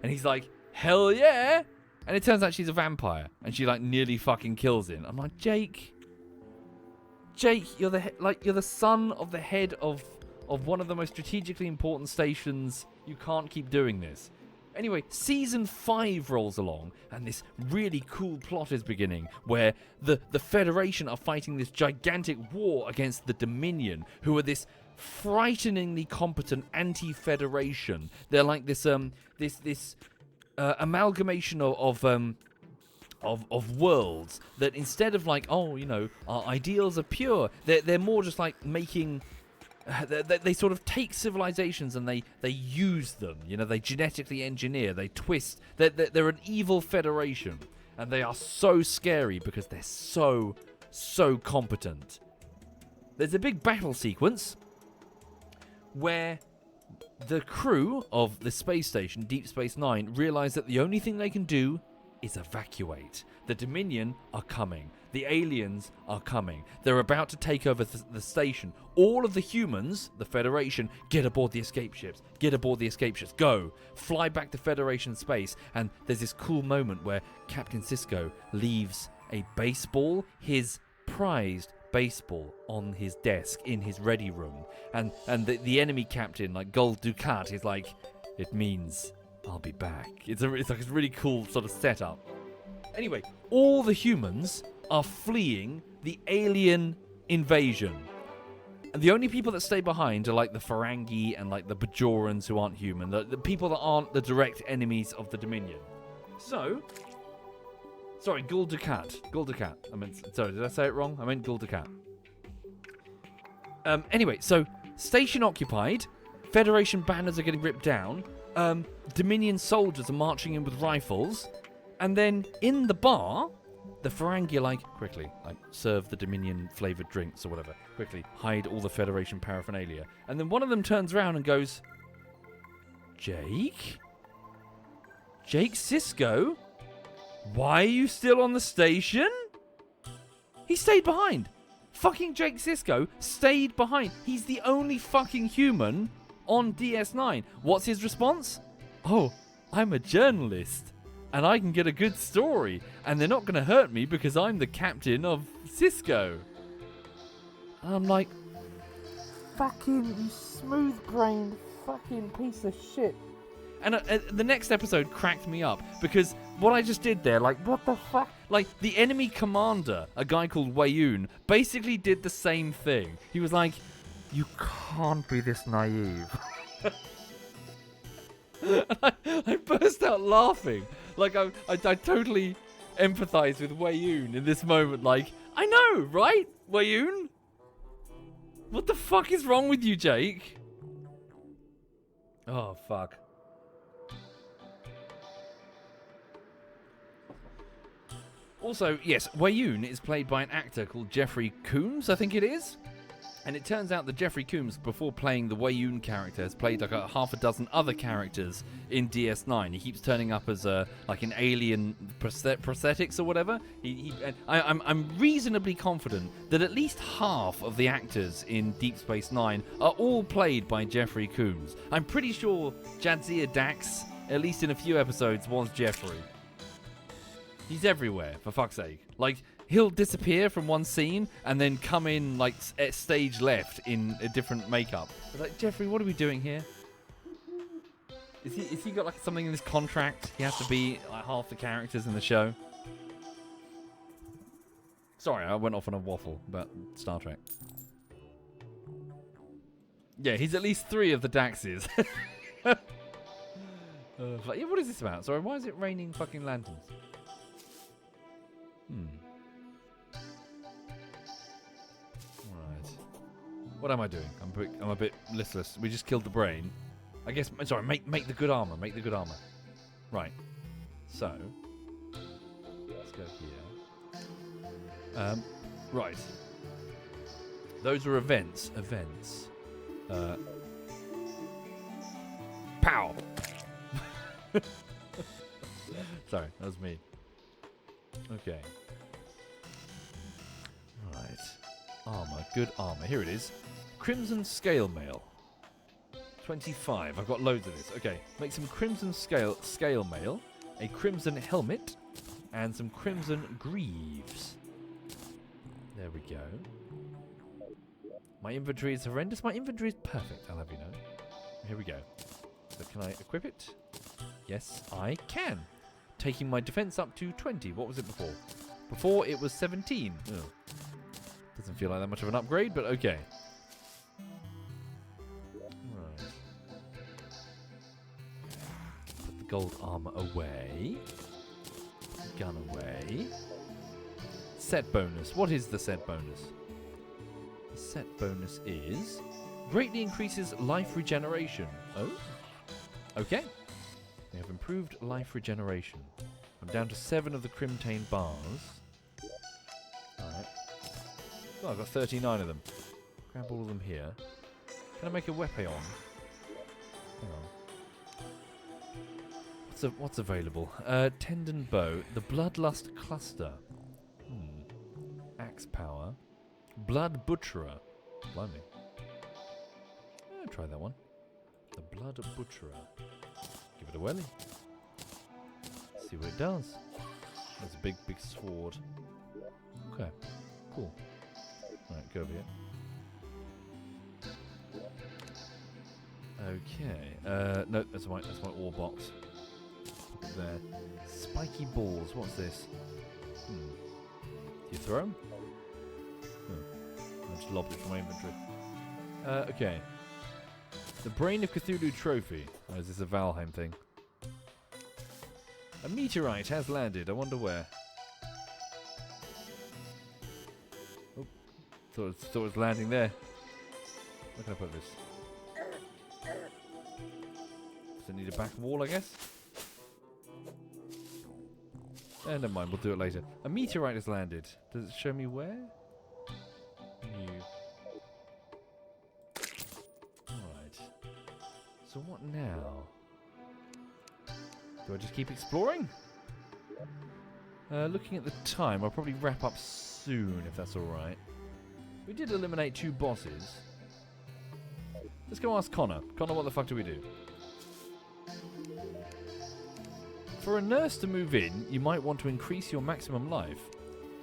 And he's like, "Hell yeah!" And it turns out she's a vampire, and she like nearly fucking kills him. I'm like, Jake, you're the son of the head of one of the most strategically important stations. You can't keep doing this. Anyway, season 5 rolls along, and this really cool plot is beginning, where the Federation are fighting this gigantic war against the Dominion, who are this frighteningly competent anti-Federation. They're like this amalgamation of worlds that instead of like, oh, you know, our ideals are pure, they're more just like making. They sort of take civilizations and they use them. You know, they genetically engineer, they twist. They're an evil federation, and they are so scary because they're so competent. There's a big battle sequence where the crew of the space station, Deep Space Nine, realize that the only thing they can do is evacuate. The Dominion are coming. The aliens are coming. They're about to take over the station. All of the humans, the Federation, get aboard the escape ships. Get aboard the escape ships. Go. Fly back to Federation space. And there's this cool moment where Captain Sisko leaves a baseball, his prized baseball, on his desk in his ready room. And the enemy captain, like Gul Dukat, is like, it means I'll be back. It's like a really cool sort of setup. Anyway, all the humans are fleeing the alien invasion. And the only people that stay behind are like the Ferengi and like the Bajorans who aren't human. The people that aren't the direct enemies of the Dominion. So, sorry, Gul Dukat. Sorry, did I say it wrong? I meant Gul Dukat. Anyway, so station occupied. Federation banners are getting ripped down. Dominion soldiers are marching in with rifles. And then in the bar, the Ferengi are like, quickly, like, serve the Dominion-flavoured drinks or whatever. Quickly, hide all the Federation paraphernalia. And then one of them turns around and goes, Jake? Jake Sisko? Why are you still on the station? He stayed behind. Fucking Jake Sisko stayed behind. He's the only fucking human on DS9. What's his response? Oh, I'm a journalist. And I can get a good story. And they're not going to hurt me because I'm the captain of Sisko. And I'm like, fucking you smooth-brained fucking piece of shit. And the next episode cracked me up because what I just did there, like, what the fuck? Like, the enemy commander, a guy called Wayoon, basically did the same thing. He was like, you can't be this naive. I burst out laughing. Like, I totally empathize with Wayoon in this moment. Like, I know, right, Wayoon? What the fuck is wrong with you, Jake? Oh, fuck. Also, yes, Wayoon is played by an actor called Jeffrey Combs, I think it is. And it turns out that Jeffrey Combs, before playing the Wayoon character, has played like a half a dozen other characters in DS9. He keeps turning up as like an alien prosthetics or whatever. I'm reasonably confident that at least half of the actors in Deep Space Nine are all played by Jeffrey Combs. I'm pretty sure Jadzia Dax, at least in a few episodes, was Jeffrey. He's everywhere, for fuck's sake. Like, he'll disappear from one scene and then come in, like, at stage left in a different makeup. It's like, Jeffrey, what are we doing here? Is he got, like, something in his contract? He has to be, like, half the characters in the show? Sorry, I went off on a waffle about Star Trek. Yeah, he's at least 3 of the Daxes. Like, yeah, what is this about? Sorry, why is it raining fucking lanterns? Right. What am I doing? I'm a bit listless. We just killed the brain. I guess. Sorry. Make the good armor. Make the good armor. Right. So let's go here. Right. Those are events. Events. Pow. Sorry, that was me. Okay. Right. Armor. Good armor. Here it is. Crimson scale mail. 25. I've got loads of this. Okay. Make some crimson scale mail, a crimson helmet, and some crimson greaves. There we go. My inventory is horrendous. My inventory is perfect, I'll have you know. Here we go. So can I equip it? Yes, I can. Taking my defense up to 20. What was it before? Before it was 17. Ugh. Doesn't feel like that much of an upgrade, but okay. Right. Put the gold armor away. Gun away. Set bonus. What is the set bonus? The set bonus is greatly increases life regeneration. Oh. Okay. We have improved life regeneration. I'm down to 7 of the Crimtane bars. Alright. Oh, I've got 39 of them. Grab all of them here. Can I make a weapon? Hang on. What's available? Tendon bow. The Bloodlust cluster. max power. Blood Butcherer. Blimey. Try that one. The Blood Butcherer. Give it a whirly. See what it does. There's a big, big sword. Okay. Cool. Alright, go over here. Okay. No, that's my ore box. Put it there. Spiky balls. What's this? Do you throw them? I just lobbed it from my inventory. Okay. The Brain of Cthulhu trophy. Oh, is this a Valheim thing? A meteorite has landed. I wonder where. Oh, thought it was landing there. Where can I put this? Does it need a back wall, I guess? Never mind, we'll do it later. A meteorite has landed. Does it show me where? New. Alright. So what now? Do I just keep exploring? Looking at the time, I'll probably wrap up soon, if that's alright. We did eliminate 2 bosses. Let's go ask Connor. Connor, what the fuck do we do? For a nurse to move in, you might want to increase your maximum life.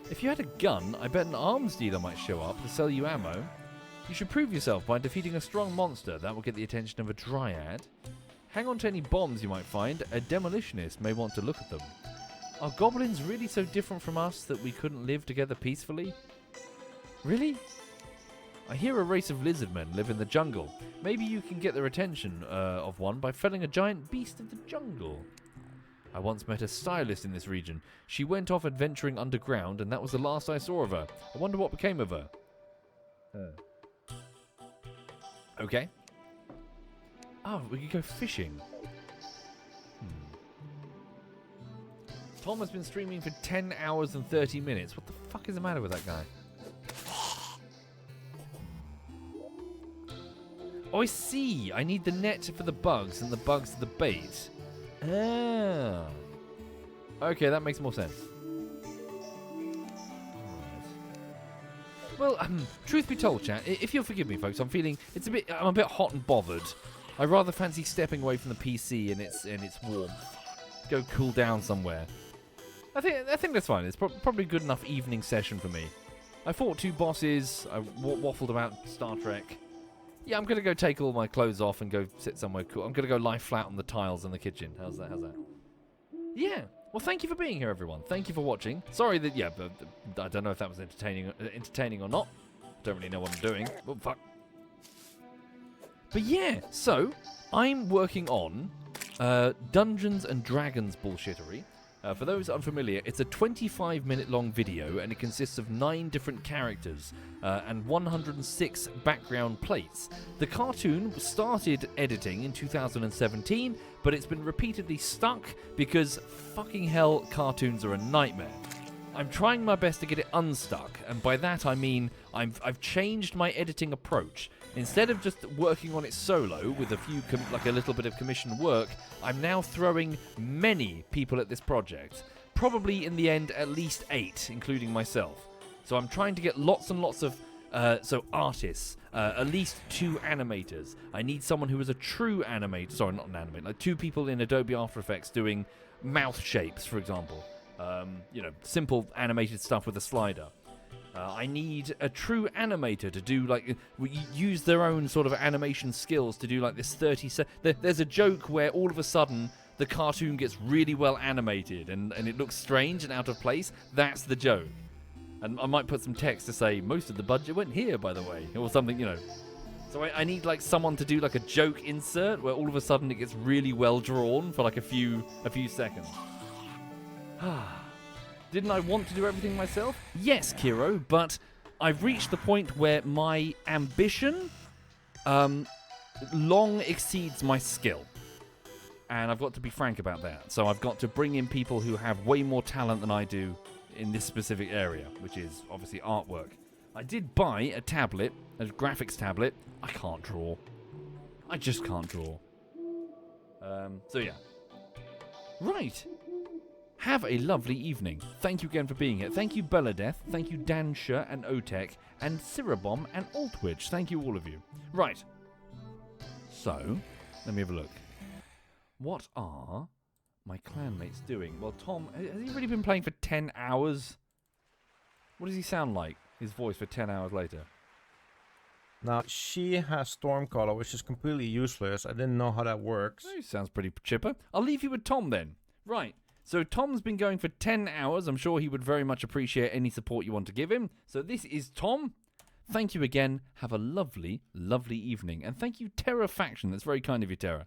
If you had a gun, I bet an arms dealer might show up to sell you ammo. You should prove yourself by defeating a strong monster. That will get the attention of a dryad. Hang on to any bombs you might find. A demolitionist may want to look at them. Are goblins really so different from us that we couldn't live together peacefully? Really? I hear a race of lizardmen live in the jungle. Maybe you can get their attention of one by felling a giant beast of the jungle. I once met a stylist in this region. She went off adventuring underground, and that was the last I saw of her. I wonder what became of her. Okay. Oh, we could go fishing. Tom has been streaming for 10 hours and 30 minutes. What the fuck is the matter with that guy? Oh, I see. I need the net for the bugs, and the bugs are the bait. Ah. Okay, that makes more sense. Right. Well, truth be told, chat, if you'll forgive me, folks, I'm a bit hot and bothered. I rather fancy stepping away from the PC and its warmth. Go cool down somewhere. I think that's fine. It's probably a good enough evening session for me. I fought 2 bosses. I waffled about Star Trek. Yeah, I'm going to go take all my clothes off and go sit somewhere cool. I'm going to go lie flat on the tiles in the kitchen. How's that? Yeah. Well, thank you for being here, everyone. Thank you for watching. Sorry that, I don't know if that was entertaining or not. Don't really know what I'm doing. Oh, fuck. But yeah, so I'm working on Dungeons and Dragons bullshittery. For those unfamiliar, it's a 25-minute long video, and it consists of 9 different characters and 106 background plates. The cartoon started editing in 2017, but it's been repeatedly stuck because fucking hell, cartoons are a nightmare. I'm trying my best to get it unstuck, and by that I mean I've changed my editing approach. Instead of just working on it solo with a little bit of commissioned work, I'm now throwing many people at this project. Probably in the end at least 8, including myself. So I'm trying to get lots and lots of artists, at least 2 animators. I need someone who is a true animator. Sorry, not an animator. Like 2 people in Adobe After Effects doing mouth shapes, for example. Simple animated stuff with a slider. I need a true animator to do, use their own sort of animation skills to do, this 30 There's a joke where all of a sudden the cartoon gets really well animated and it looks strange and out of place. That's the joke. And I might put some text to say, most of the budget went here, by the way, or something, So I need, someone to do, a joke insert where all of a sudden it gets really well drawn for, a few seconds. Didn't I want to do everything myself? Yes, Kiro, but I've reached the point where my ambition long exceeds my skill. And I've got to be frank about that. So I've got to bring in people who have way more talent than I do in this specific area, which is obviously artwork. I did buy a tablet, a graphics tablet. I can't draw. I just can't draw. So yeah. Right. Have a lovely evening. Thank you again for being here. Thank you, Belladeth. Thank you, Dansha and Otek and Cirabom and Altwitch. Thank you, all of you. Right. So, let me have a look. What are my clanmates doing? Well, Tom, has he really been playing for 10 hours? What does he sound like, his voice, for 10 hours later? Now, she has Stormcaller, which is completely useless. I didn't know how that works. Oh, sounds pretty chipper. I'll leave you with Tom then. Right. So Tom's been going for 10 hours. I'm sure he would very much appreciate any support you want to give him. So this is Tom. Thank you again. Have a lovely, lovely evening. And thank you, Terra Faction. That's very kind of you, Terra.